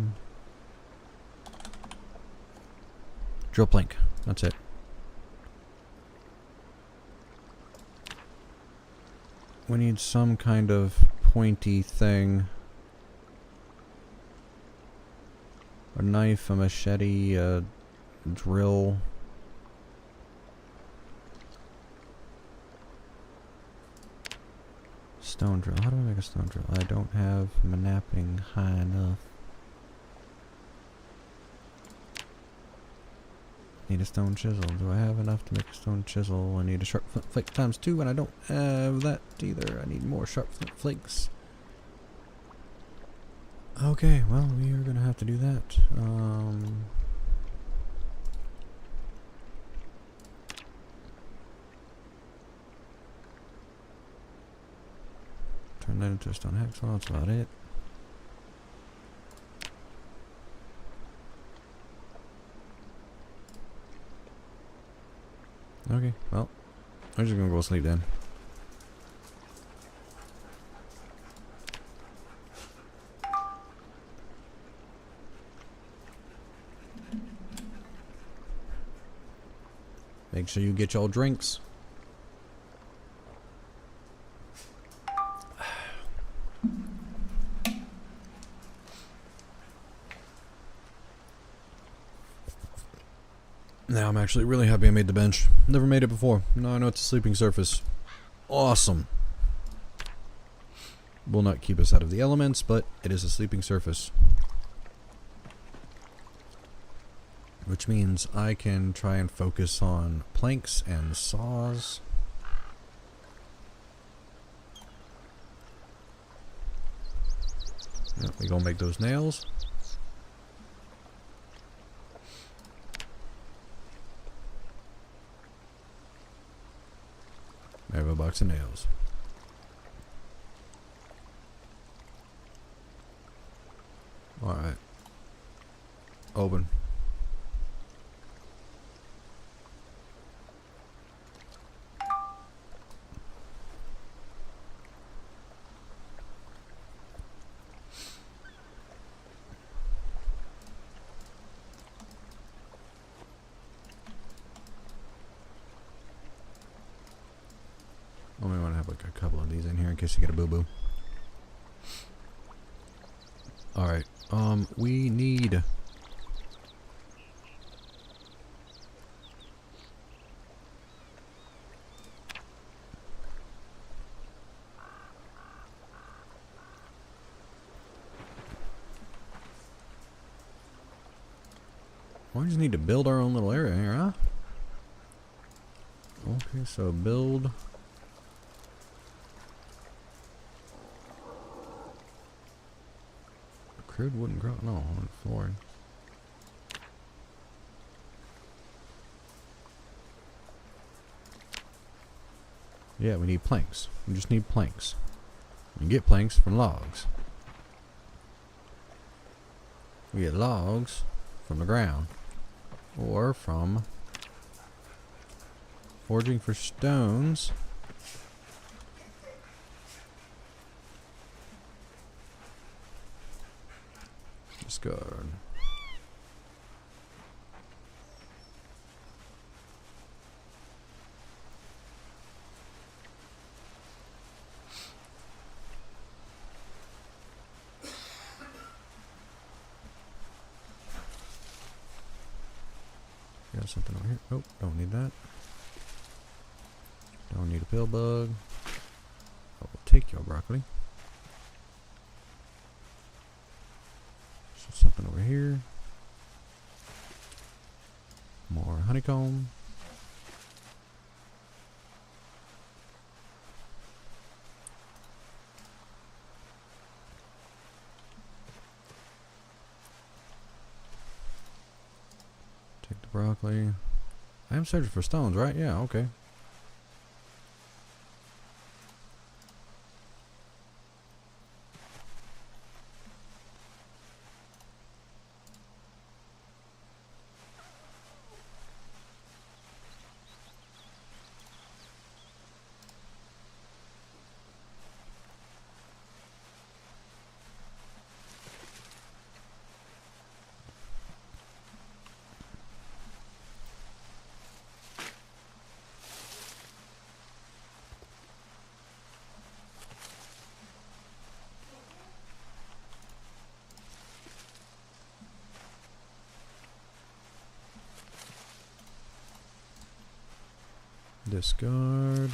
drill plank. That's it. We need some kind of pointy thing. A knife, a machete, a drill. Stone drill. How do I make a stone drill? I don't have my knapping high enough. Need a stone chisel. Do I have enough to make a stone chisel? I need a sharp flint flake times 2, and I don't have that either. I need more sharp flint flakes. Okay, well, we are gonna have to do that. Turn that into a stone hacksaw. That's about it. Okay, well, I'm just gonna go sleep then. Make sure you get your drinks. Now I'm actually really happy I made the bench. Never made it before. Now I know it's a sleeping surface. Awesome. Will not keep us out of the elements, but it is a sleeping surface. Which means I can try and focus on planks and saws. Yep, we gonna make those nails. I have a box of nails. Alright. Open. I might want to have like a couple of these in here in case you get a boo-boo. Alright, we need... We just need to build our own little area here, huh? Okay, so build... Crude wooden grout? No, on flooring. Yeah, we need planks. We just need planks. We get planks from logs. We get logs from the ground. Or from forging for stones. Discard. Got something over here. Nope, don't need that. Don't need a pill bug. I will take your broccoli. So something over here. More honeycomb. broccoli. I am searching for stones, right? Yeah, okay. Discard.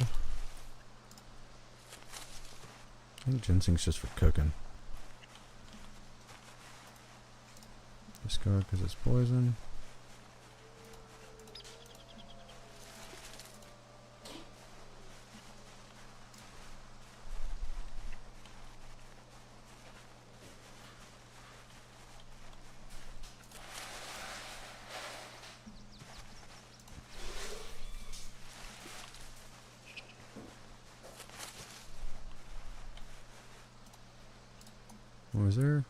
I think ginseng's just for cooking. Discard because it's poison. What was there?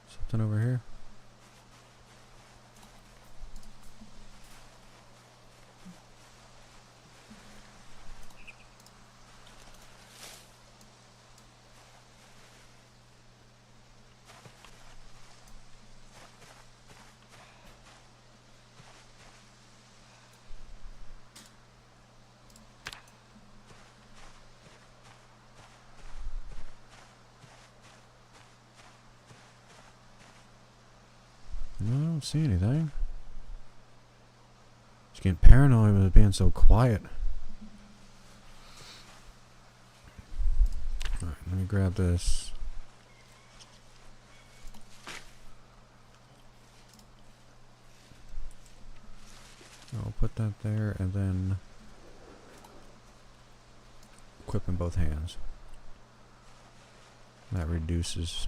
Something over here? No, I don't see anything. Just getting paranoid with it being so quiet. Alright, let me grab this. I'll put that there and then equip in both hands. That reduces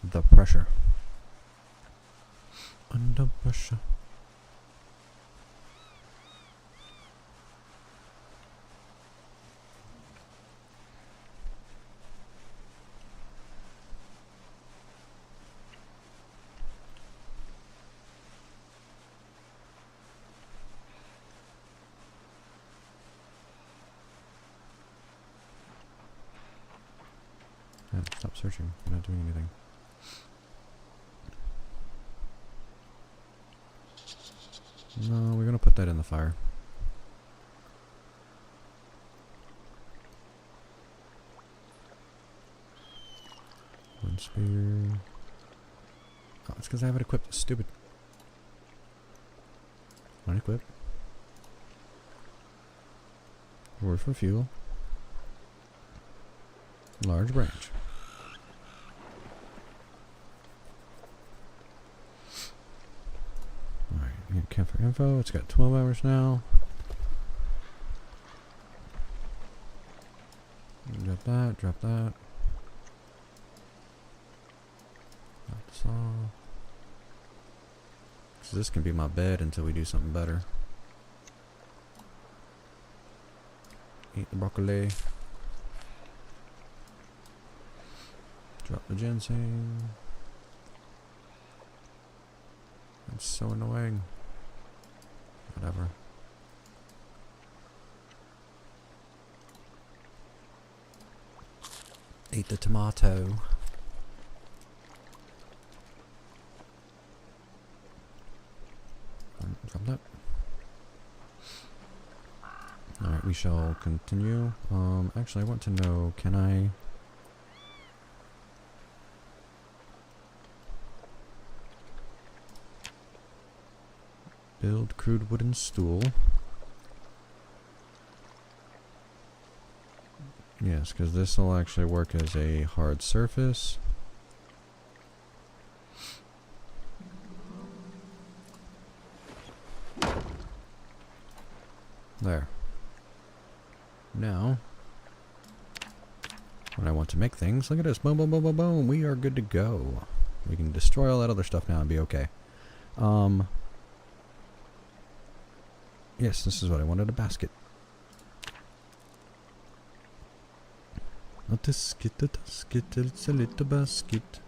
the pressure. Under pressure. Stop searching. You're not doing anything. No, we're gonna put that in the fire. One spear. Oh, it's because I have it equipped. Stupid. Unequip. Word for fuel. Large branch. Alright, camp for info. It's got 12 hours now. Drop that, drop that. That's all. So this can be my bed until we do something better. Eat the broccoli. Drop the ginseng. That's so annoying. Whatever. Eat the tomato. Drop that. Alright, we shall continue. Actually I want to know, can I build crude wooden stool? Yes, because this will actually work as a hard surface. There. Now, when I want to make things, look at this. Boom, boom, boom, boom, boom. We are good to go. We can destroy all that other stuff now and be okay. Yes, this is what I wanted, a basket. A basket, it's a little basket.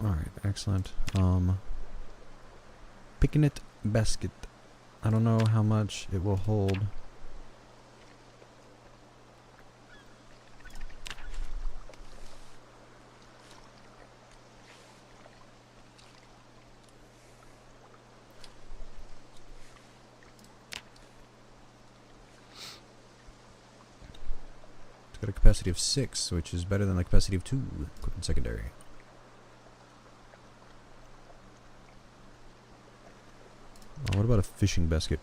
Alright, excellent. Picking it basket. I don't know how much it will hold. It's got a capacity of 6, which is better than the capacity of 2. Equipment secondary. Oh, what about a fishing basket?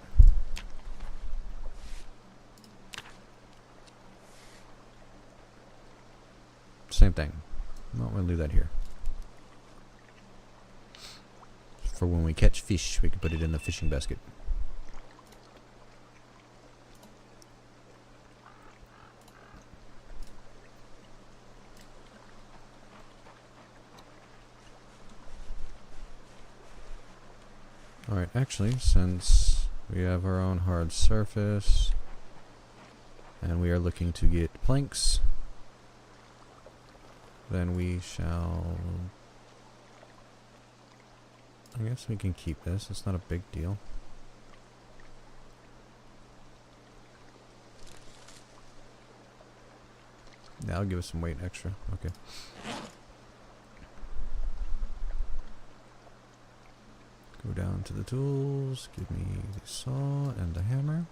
Same thing. No, we'll leave that here. For when we catch fish, we can put it in the fishing basket. Alright, actually, since we have our own hard surface, and we are looking to get planks, then we shall... I guess we can keep this, it's not a big deal. That'll give us some weight extra, okay. Go down to the tools, give me the saw and the hammer.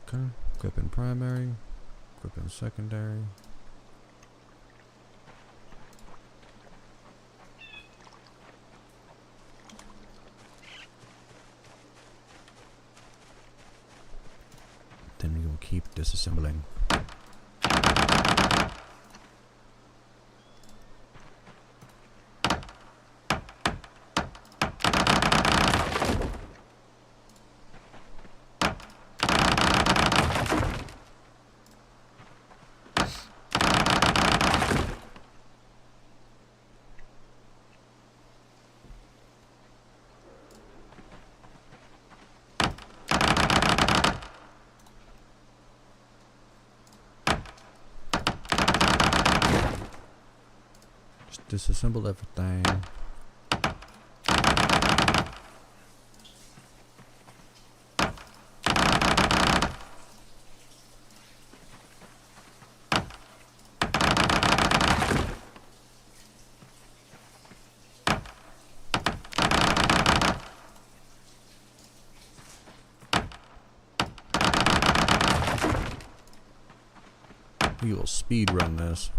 Okay, equip in primary, equip in secondary. Then we will keep disassembling. Disassemble everything. We will speed run this.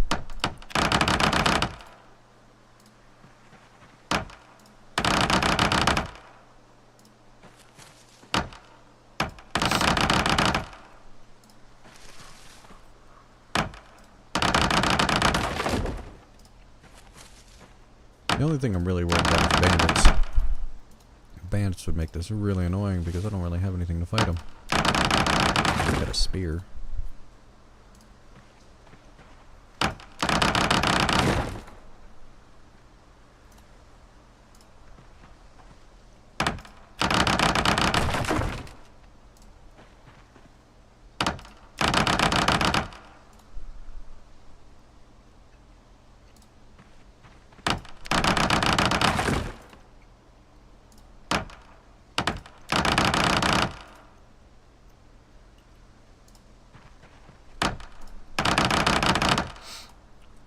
The only thing I'm really worried about is bandits. Bandits would make this really annoying because I don't really have anything to fight them. I've got a spear.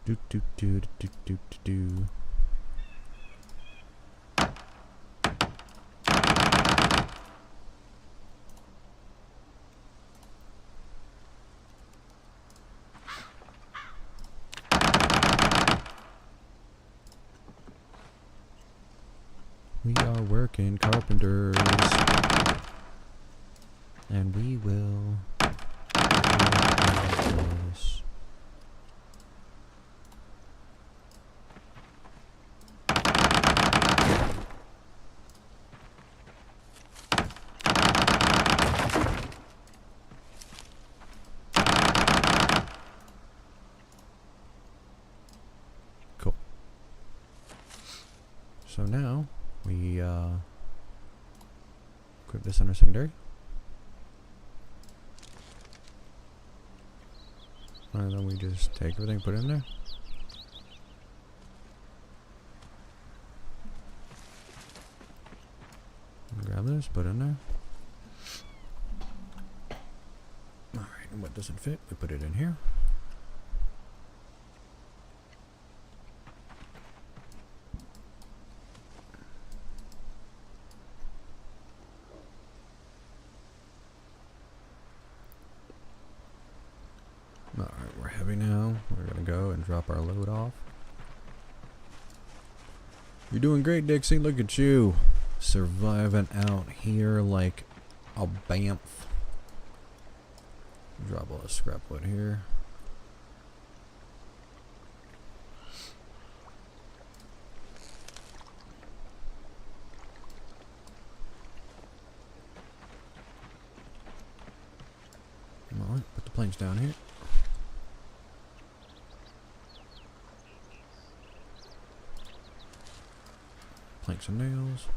Do do do do do do do. We are working carpenters, and we will. So now we equip this in our secondary. And then we just take everything, put it in there. Grab this, put it in there. Alright, and what doesn't fit, we put it in here. Alright, we're heavy now. We're gonna go and drop our load off. You're doing great, Dixie. Look at you. Surviving out here like a bamf. Drop all the scrap wood here. Alright, put the planks down here. Planks and nails.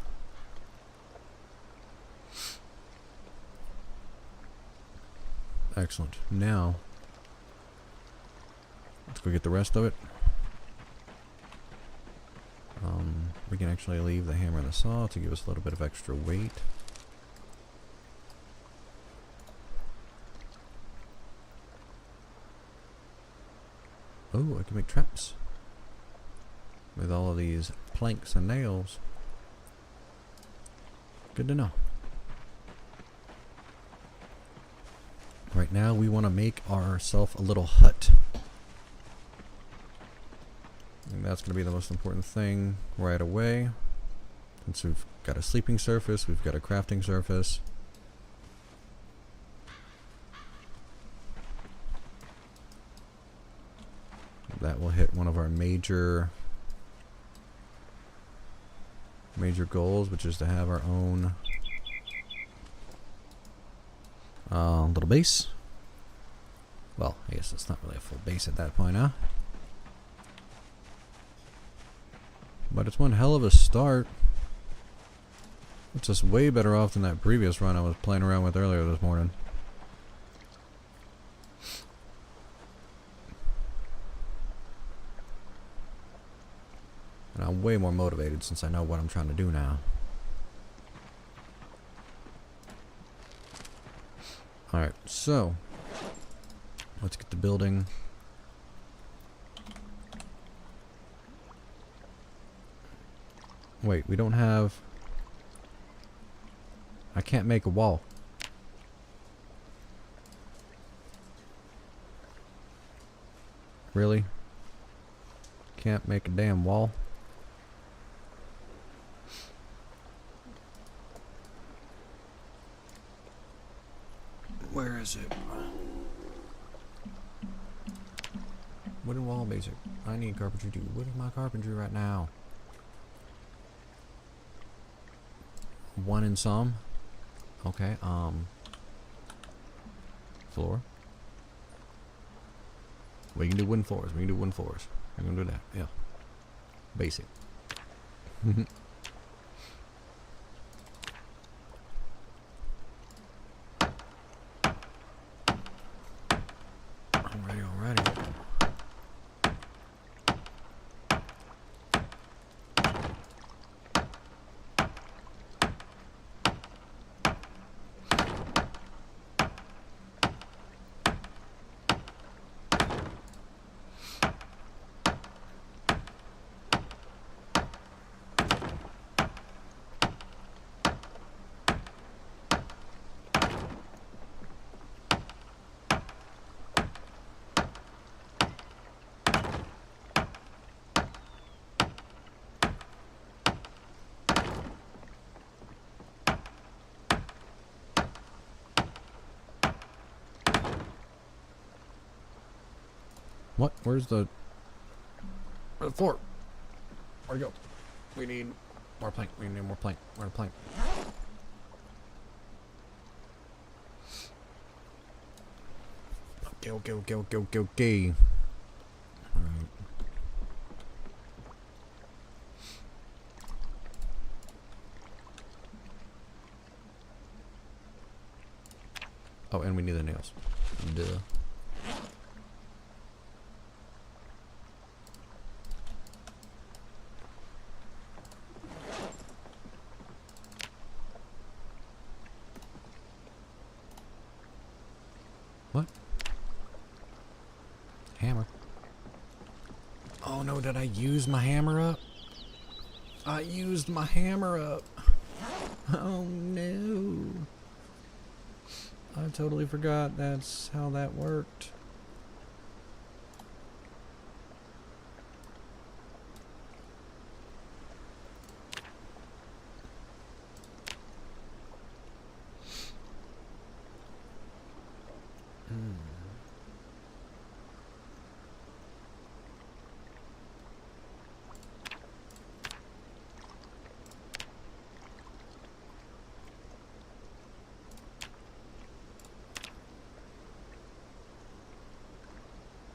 Excellent. Now, let's go get the rest of it. We can actually leave the hammer and the saw to give us a little bit of extra weight. Oh, I can make traps with all of these planks and nails. Good to know. Right now we want to make ourselves a little hut. And that's going to be the most important thing right away. Since we've got a sleeping surface, we've got a crafting surface. That will hit one of our major goals, which is to have our own little base. Well, I guess it's not really a full base at that point, huh? But it's one hell of a start. It's just way better off than that previous run I was playing around with earlier this morning. And I'm way more motivated since I know what I'm trying to do now. Alright, so let's get the building. Wait, we don't have... I can't make a wall. Really? Can't make a damn wall? Where is it? Wooden wall basic. I need carpentry too. What is my carpentry right now? 1 in some. Okay, floor. We can do wooden floors. We can do wooden floors. We're gonna do that. Yeah. Basic. Alrighty. What? Where's the floor? Where'd it go? We need more plank. We need more plank. Where's the plank? Okay. Alright. Oh, and we need the nails. Duh. What? Hammer. Oh no, did I use my hammer up? I used my hammer up. Oh no. I totally forgot that's how that worked.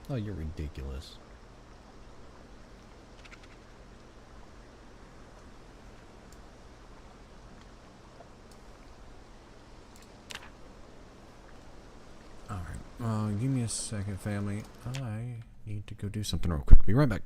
Oh, you're ridiculous. Alright, give me a second, family. I need to go do something real quick. Be right back.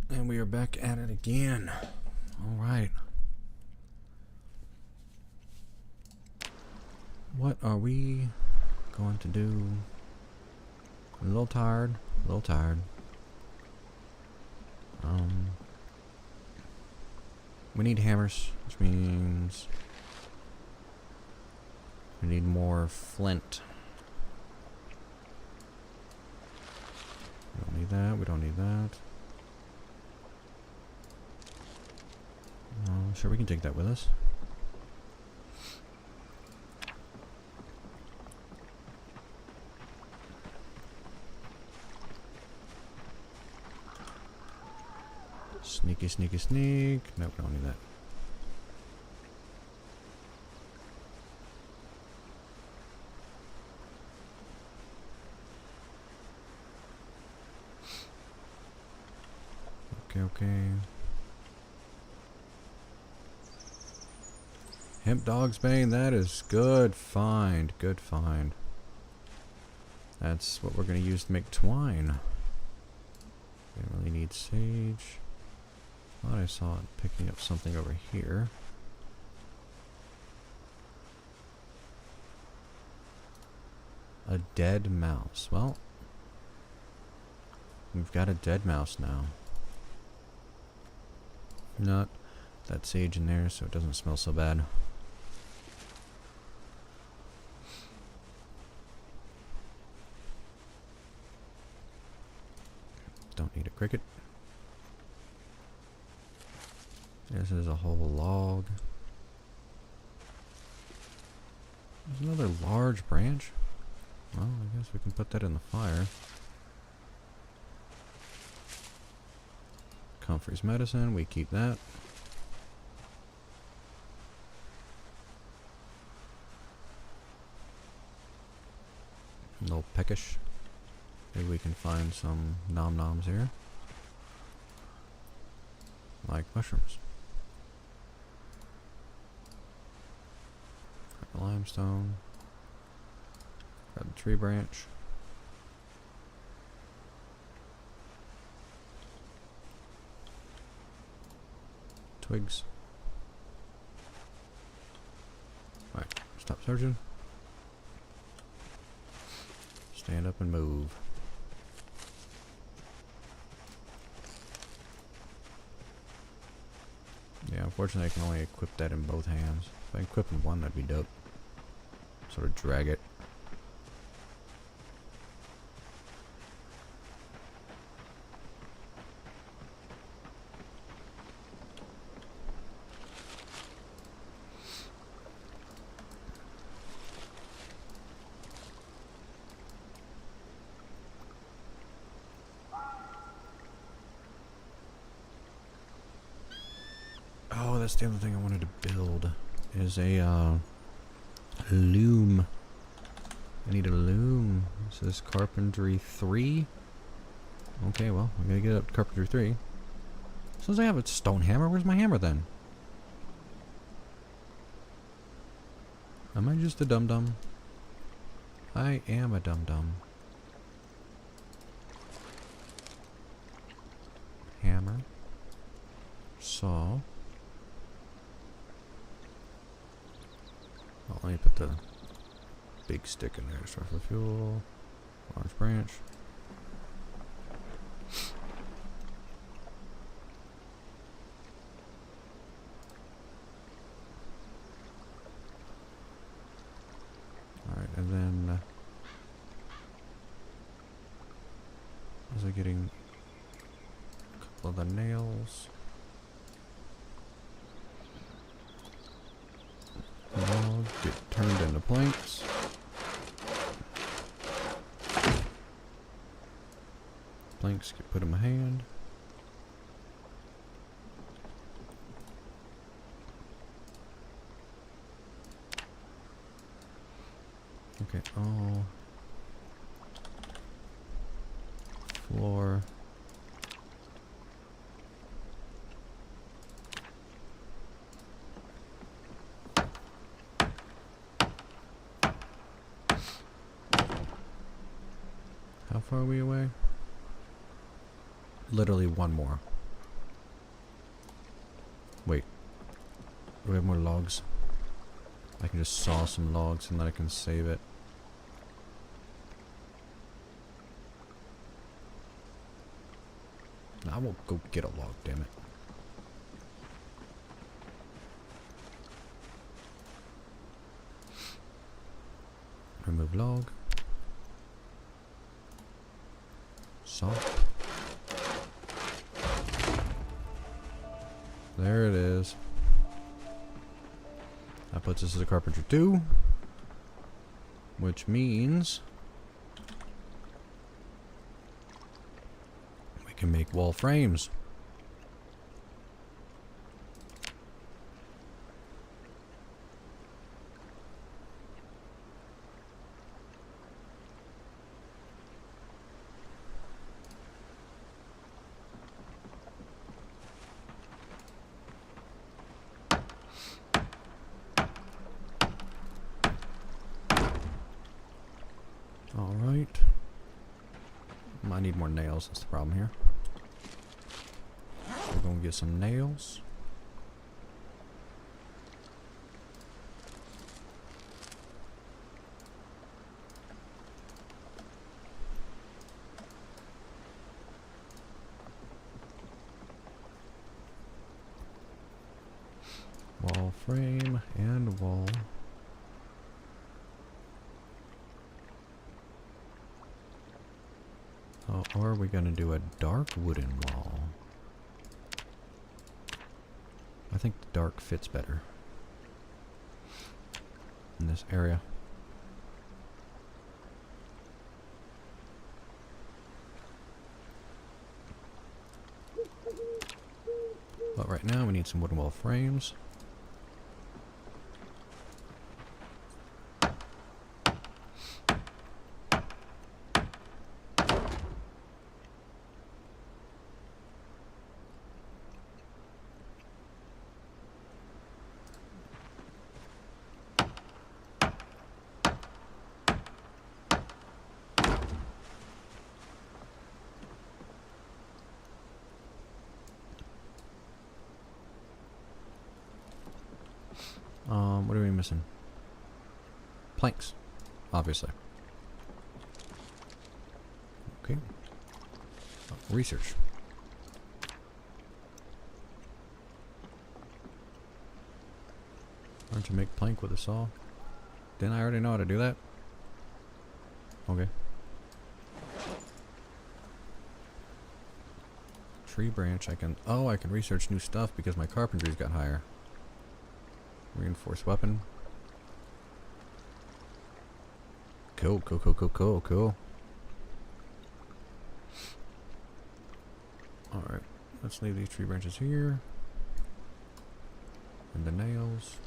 And we are back at it again. Alright. What are we going to do? I'm a little tired. A little tired. We need hammers, which means we need more flint. We don't need that. We don't need that. Sure, we can take that with us. Sneaky, sneaky, sneak. Nope, we don't need that. Okay. Hemp dog's bane, that is good find. Good find. That's what we're going to use to make twine. We don't really need sage. Thought I saw it picking up something over here. A dead mouse. Well, we've got a dead mouse now. Not that sage in there, so it doesn't smell so bad. Don't need a cricket. This is a whole log. There's another large branch. Well, I guess we can put that in the fire. Comfrey's medicine, we keep that. A little peckish. Maybe we can find some nom-noms here. Like mushrooms. Grab the limestone. Grab the tree branch. Twigs. Alright, stop searching. Stand up and move. Yeah, unfortunately I can only equip that in both hands. If I equip in one, that'd be dope. Sort of drag it. Oh, that's the other thing I wanted to build. Is a loom. I need a loom. This is carpentry 3. Okay, well, I'm gonna get up to carpentry 3. Since I have a stone hammer, where's my hammer then? Am I just a dum-dum? I am a dum-dum. Hammer. Saw. Oh, let me put the big stick in there. Start for fuel. Large branch. Alright, and then was I getting a couple of the nails? Logs get turned into planks. Planks get put in my hand. Okay, all floor. How far are we away? Literally one more. Wait. Do we have more logs? I can just saw some logs and then I can save it. I will go get a log, damn it. Remove log. Saw. There it is. That puts us as a carpenter 2. Which means we can make wall frames. Alright. Might need more nails, that's the problem here. We're gonna get some nails. Wall frame and wall. Oh, or are we gonna do a dark wooden wall? I think the dark fits better in this area. But right now we need some wooden wall frames. What are we missing? Planks, obviously. Okay. Oh, research. Learn to make plank with a saw. Didn't I already know how to do that? Okay. Tree branch, I can research new stuff because my carpentry's got higher. Reinforced weapon. Cool, cool, cool, cool, cool, cool. Alright, let's leave these tree branches here. And the nails.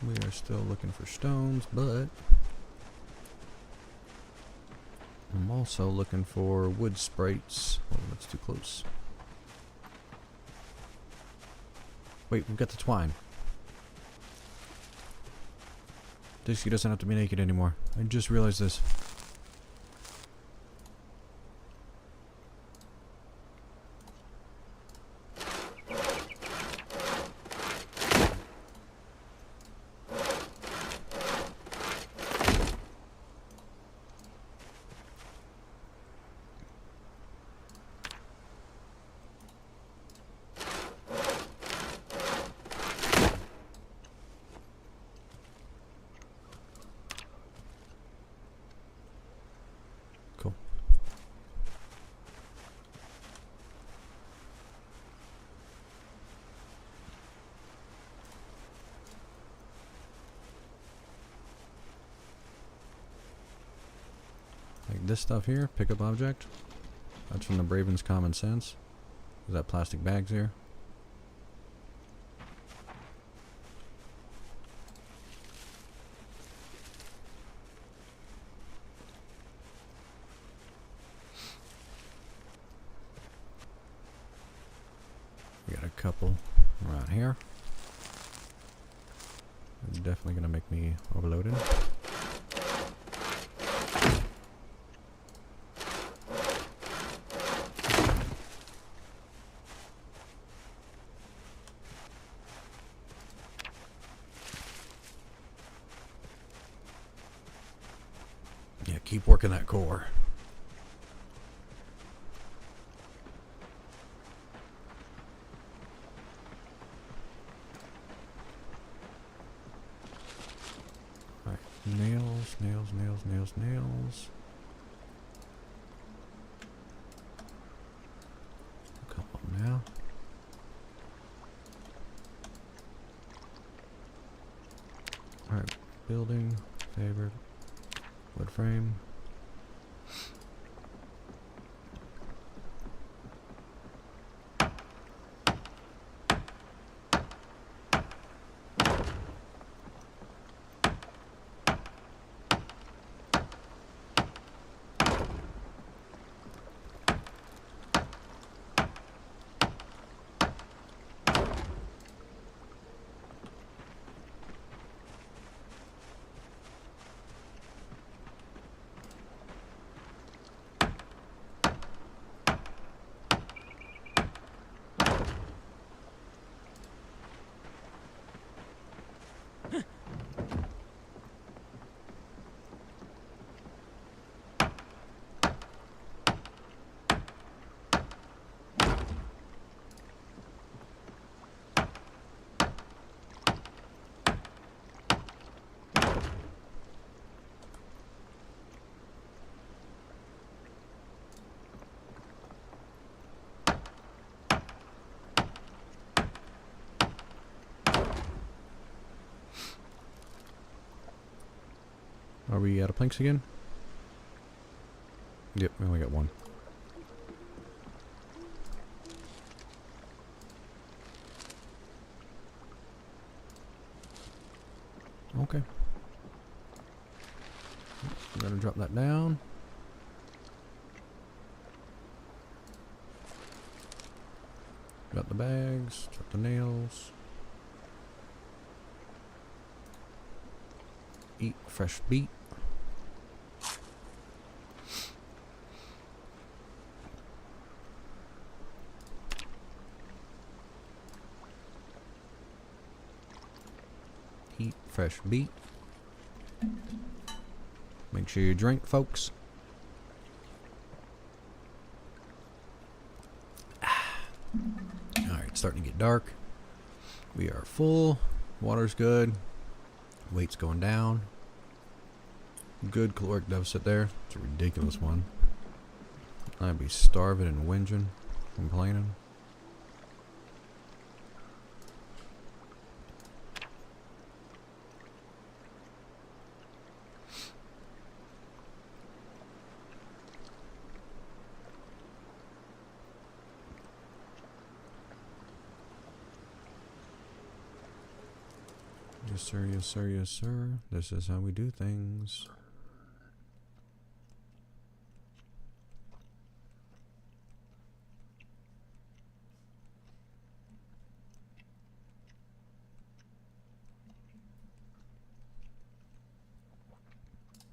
We are still looking for stones, but I'm also looking for wood sprites. Oh, that's too close. Wait, we've got the twine. Dixie doesn't have to be naked anymore. I just realized this. Cool. Like this stuff here, pick up object. That's from the Braven's Common Sense. Is that plastic bags here? We got a couple around here. It's definitely gonna make me overloaded. Yeah, keep working that core. Alright, nails, nails, nails, nails, nails. A couple now. Alright, building, favored. Wood frame. Are we out of planks again? Yep, we only got one. Okay. I'm gonna drop that down. Got the bags, got the nails. Eat fresh beet. Eat fresh beet. Make sure you drink, folks. Alright, it's starting to get dark. We are full. Water's good. Weight's going down. Good caloric deficit there. It's a ridiculous one. I'd be starving and whinging, complaining. Yes sir, yes sir, yes sir. This is how we do things.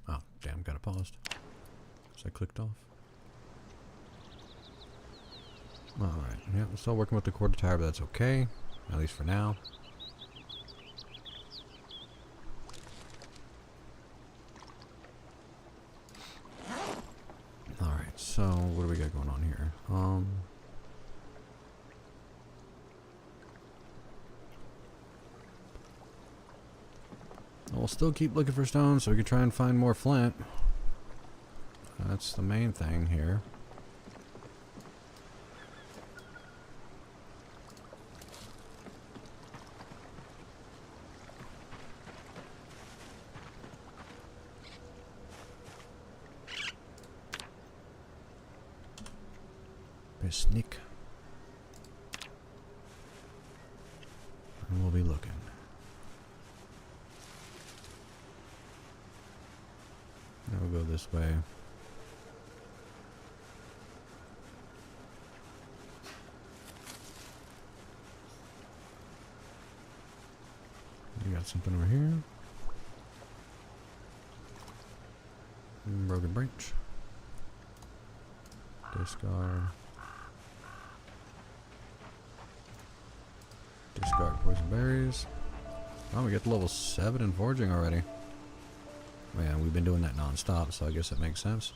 Oh, damn, got it paused. So I clicked off. Alright, yeah, we're still working with the quarter tire, but that's okay. At least for now. Alright, so what do we got going on here? We'll still keep looking for stones so we can try and find more flint. That's the main thing here. Sneak. And we'll be looking. Now we'll go this way. We got something over here. Broken branch. Discard. Discard poison berries. Oh, we get to level 7 in foraging already. Man, we've been doing that non-stop, so I guess that makes sense.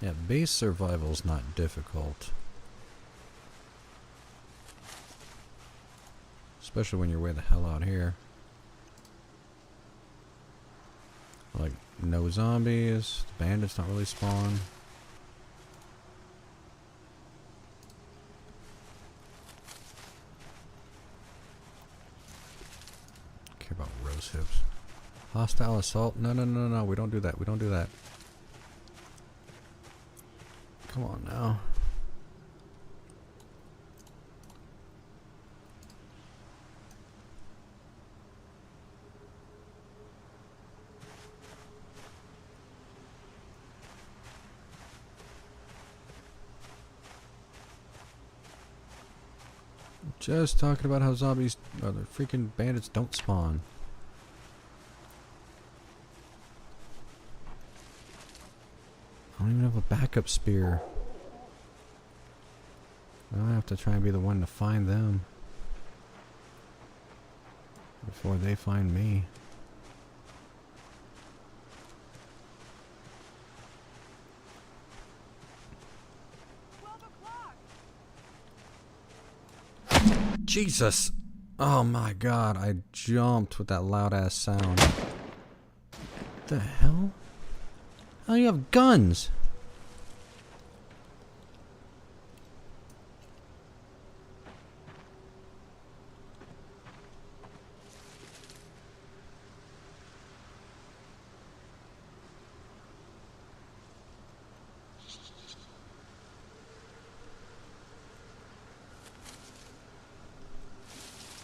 Yeah, base survival's not difficult. Especially when you're way the hell out here. Like, no zombies, the bandits don't really spawn. Care about rose hips. Hostile assault? No, no, no, no, we don't do that, we don't do that. Come on now. Just talking about how zombies, or the freaking bandits don't spawn. I don't even have a backup spear. I have to try and be the one to find them before they find me. Jesus! Oh my god, I jumped with that loud ass sound. What the hell? Oh, you have guns!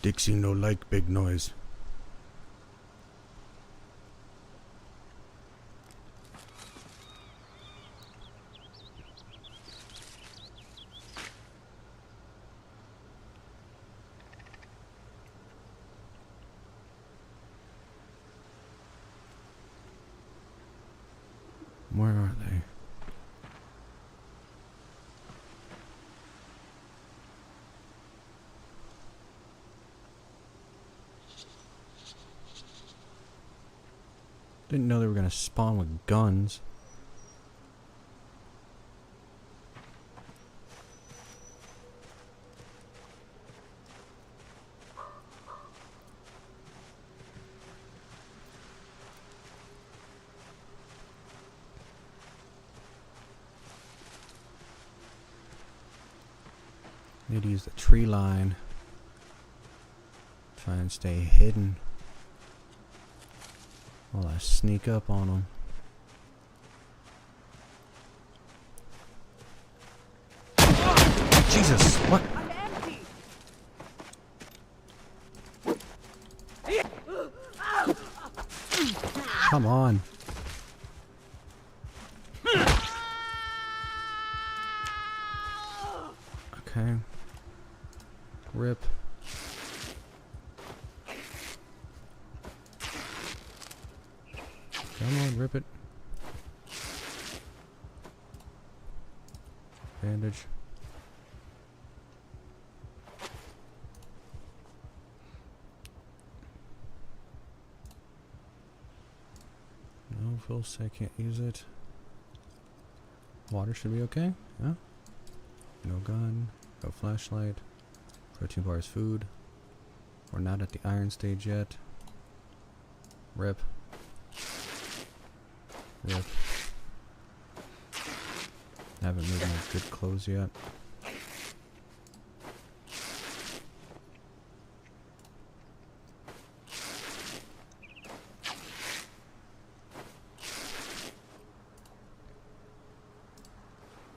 Dixie no like big noise. Where are they? Didn't know they were gonna spawn with guns. Need to use the tree line. Try and stay hidden while I sneak up on them. Jesus, what? Come on. Okay. Rip. Come on, rip it. Bandage. No, full set, can't use it. Water should be okay. Yeah. No gun. No flashlight. Protein bars, food. We're not at the iron stage yet. Rip. Rip. Haven't moved my good clothes yet.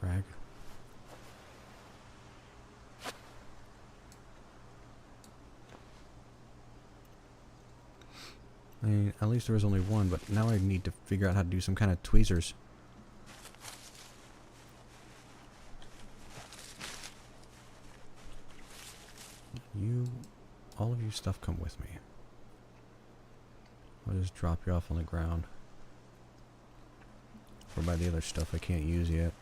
Rag. I mean, at least there was only one, but now I need to figure out how to do some kind of tweezers. All of you stuff come with me. I'll just drop you off on the ground. For by the other stuff I can't use yet.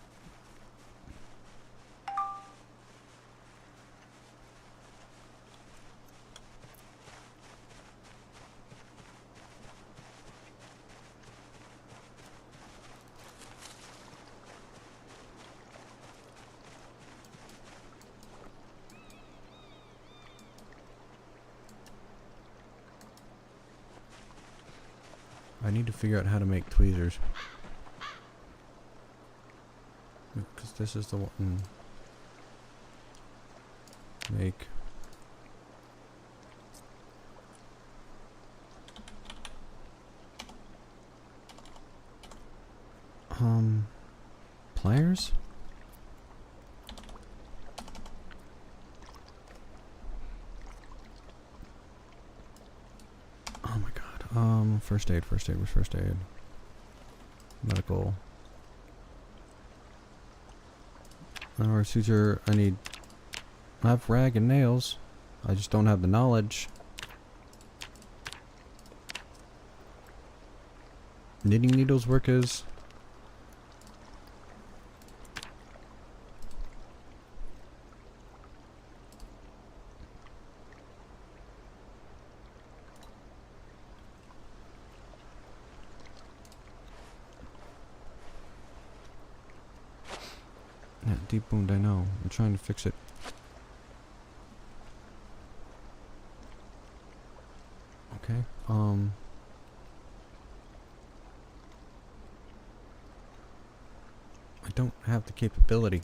I need to figure out how to make tweezers. Because this is the one. Make. Pliers? Oh my god. First aid, where's first aid? Medical. Or suture, I have rag and nails. I just don't have the knowledge. Knitting needles work as... Yeah, deep wound, I know. I'm trying to fix it. Okay, I don't have the capability.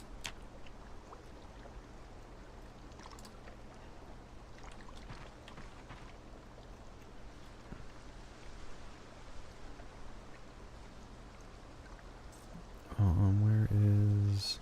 Where is...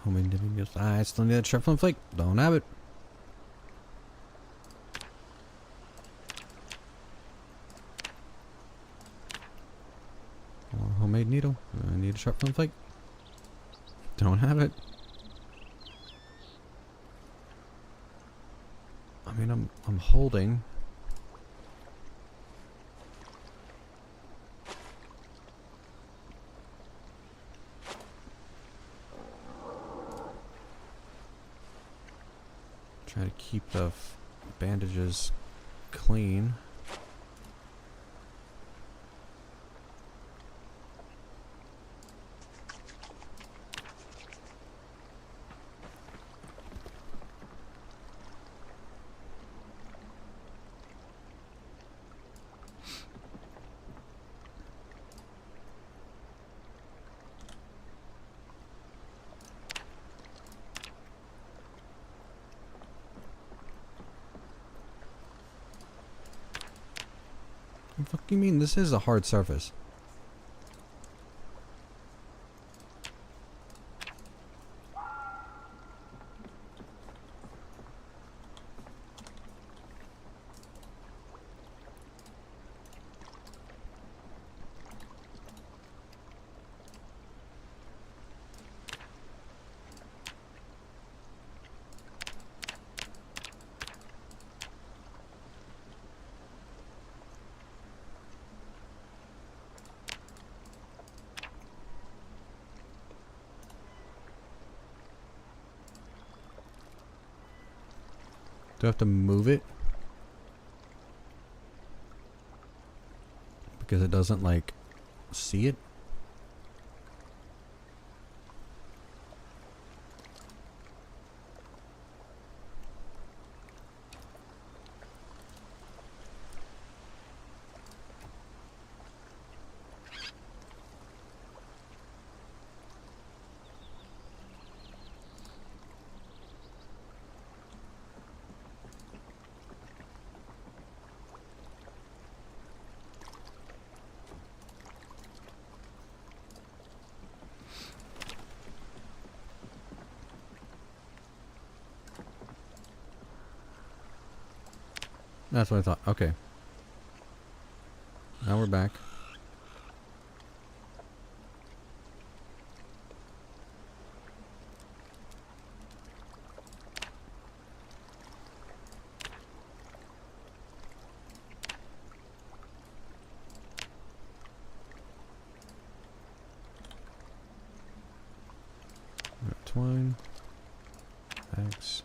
Homemade dipping needles. I still need that sharp flake. Don't have it. Homemade needle. I need a sharp flake. Don't have it. I mean, I'm holding. Try to keep the bandages clean. What the fuck you mean? This is a hard surface. Do I have to move it? Because it doesn't, like, see it? That's what I thought. Okay. Now we're back. Twine. X.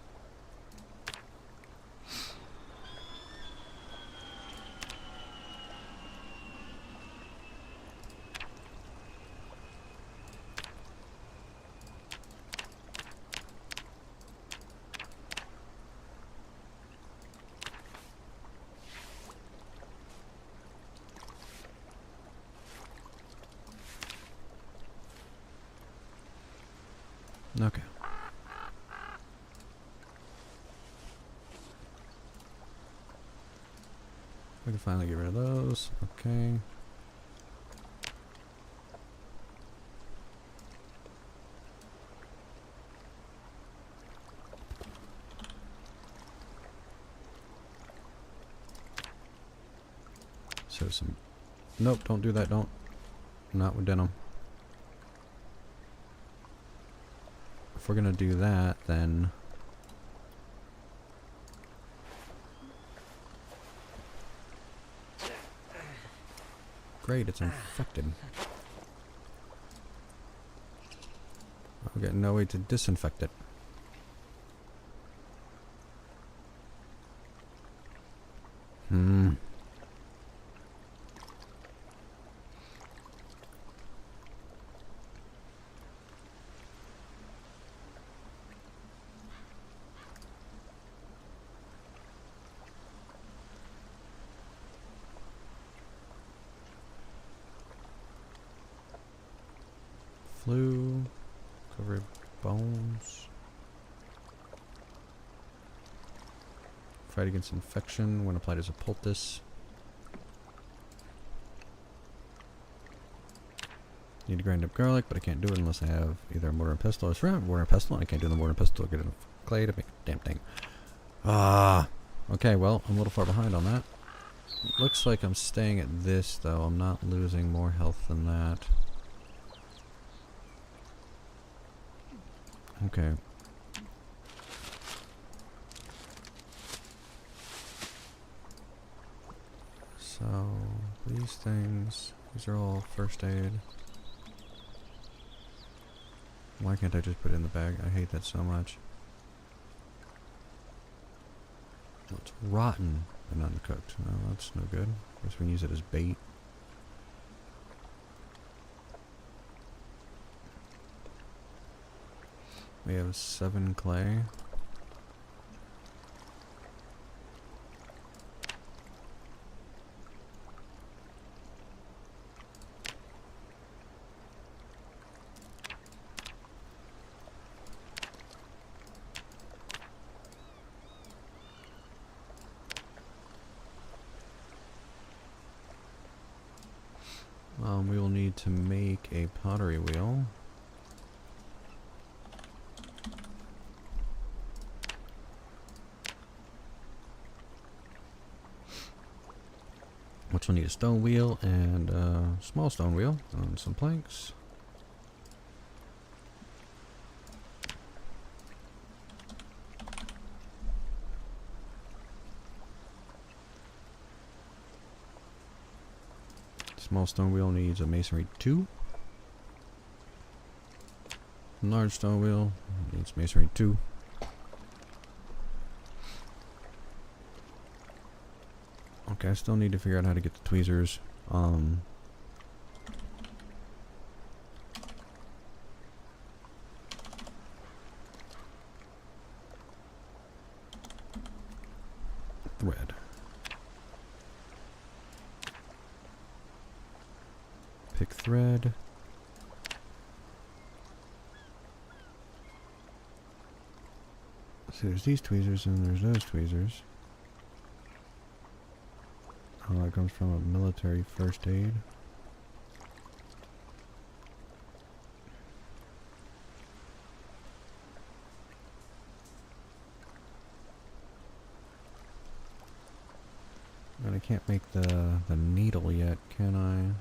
Okay. We can finally get rid of those. Okay. So some... Nope, don't do that, don't. Not with denim. If we're gonna do that, then... Great, it's infected. I've got no way to disinfect it. Flu, covered bones. Fight against infection when applied as a poultice. Need to grind up garlic, but I can't do it unless I have either a mortar and pestle or a mortar and pestle. I can't do the mortar and pestle to get enough clay to make the damn thing. Ah. Okay, well, I'm a little far behind on that. Looks like I'm staying at this, though. I'm not losing more health than that. Okay. So, these things, these are all first aid. Why can't I just put it in the bag? I hate that so much. Oh, it's rotten and uncooked. No, that's no good. I guess we can use it as bait. We have 7 clay. We will need to make a pottery wheel. Which will need a stone wheel and a small stone wheel and some planks. Small stone wheel needs a masonry 2. Large stone wheel needs masonry 2. Okay, I still need to figure out how to get the tweezers. Thread. Pick thread. So there's these tweezers and there's those tweezers. Oh, that comes from a military first aid. And I can't make the needle yet, can I?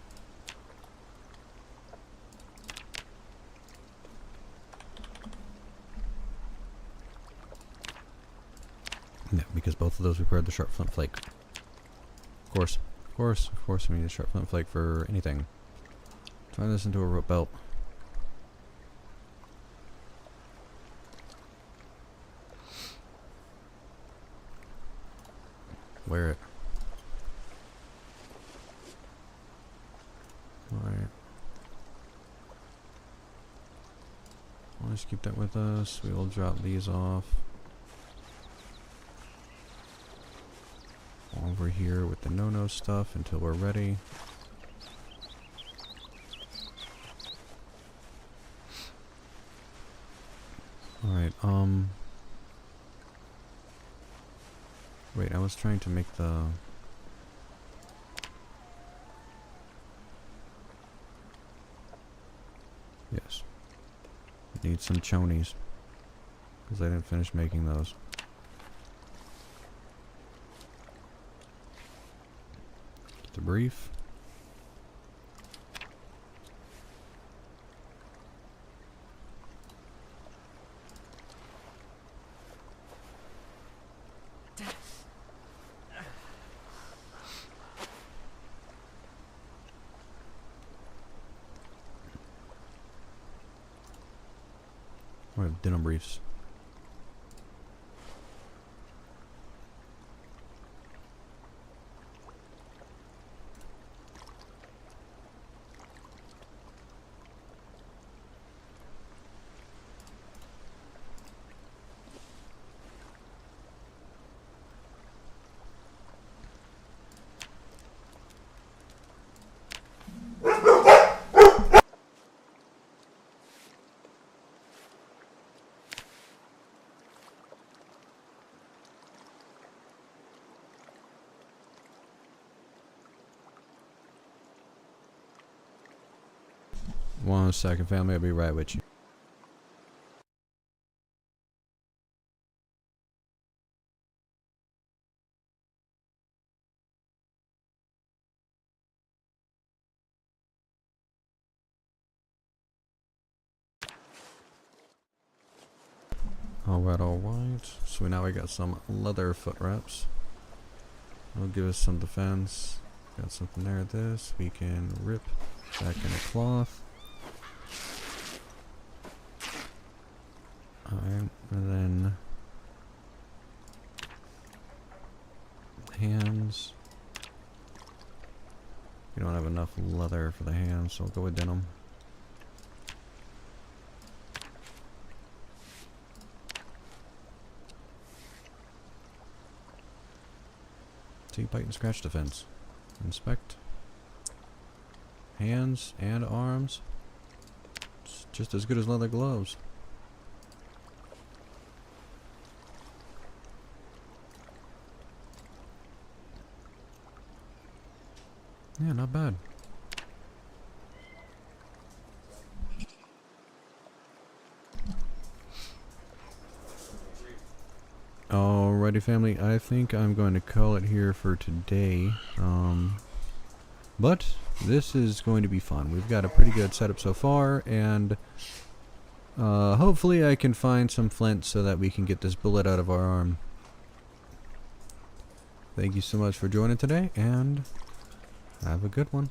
No, because both of those required the sharp flint flake. Of course, we need a sharp flint flake for anything. Turn this into a rope belt. Wear it. Alright. We'll just keep that with us. We will drop these off over here with the no-no stuff until we're ready. Alright, wait, I was trying to make the... Yes. Need some chonies. Because I didn't finish making those. Get the brief. We have denim briefs. 1 second, family. I'll be right with you. Alright. So now we got some leather foot wraps. That'll give us some defense. Got something there. This we can rip back in a cloth. Alright, and then hands. We don't have enough leather for the hands, so we'll go with denim. See, bite and scratch defense. Inspect. Hands and arms. It's just as good as leather gloves. Yeah, not bad. Alrighty, family, I think I'm going to call it here for today. But this is going to be fun. We've got a pretty good setup so far, and hopefully I can find some flint so that we can get this bullet out of our arm. Thank you so much for joining today, and have a good one.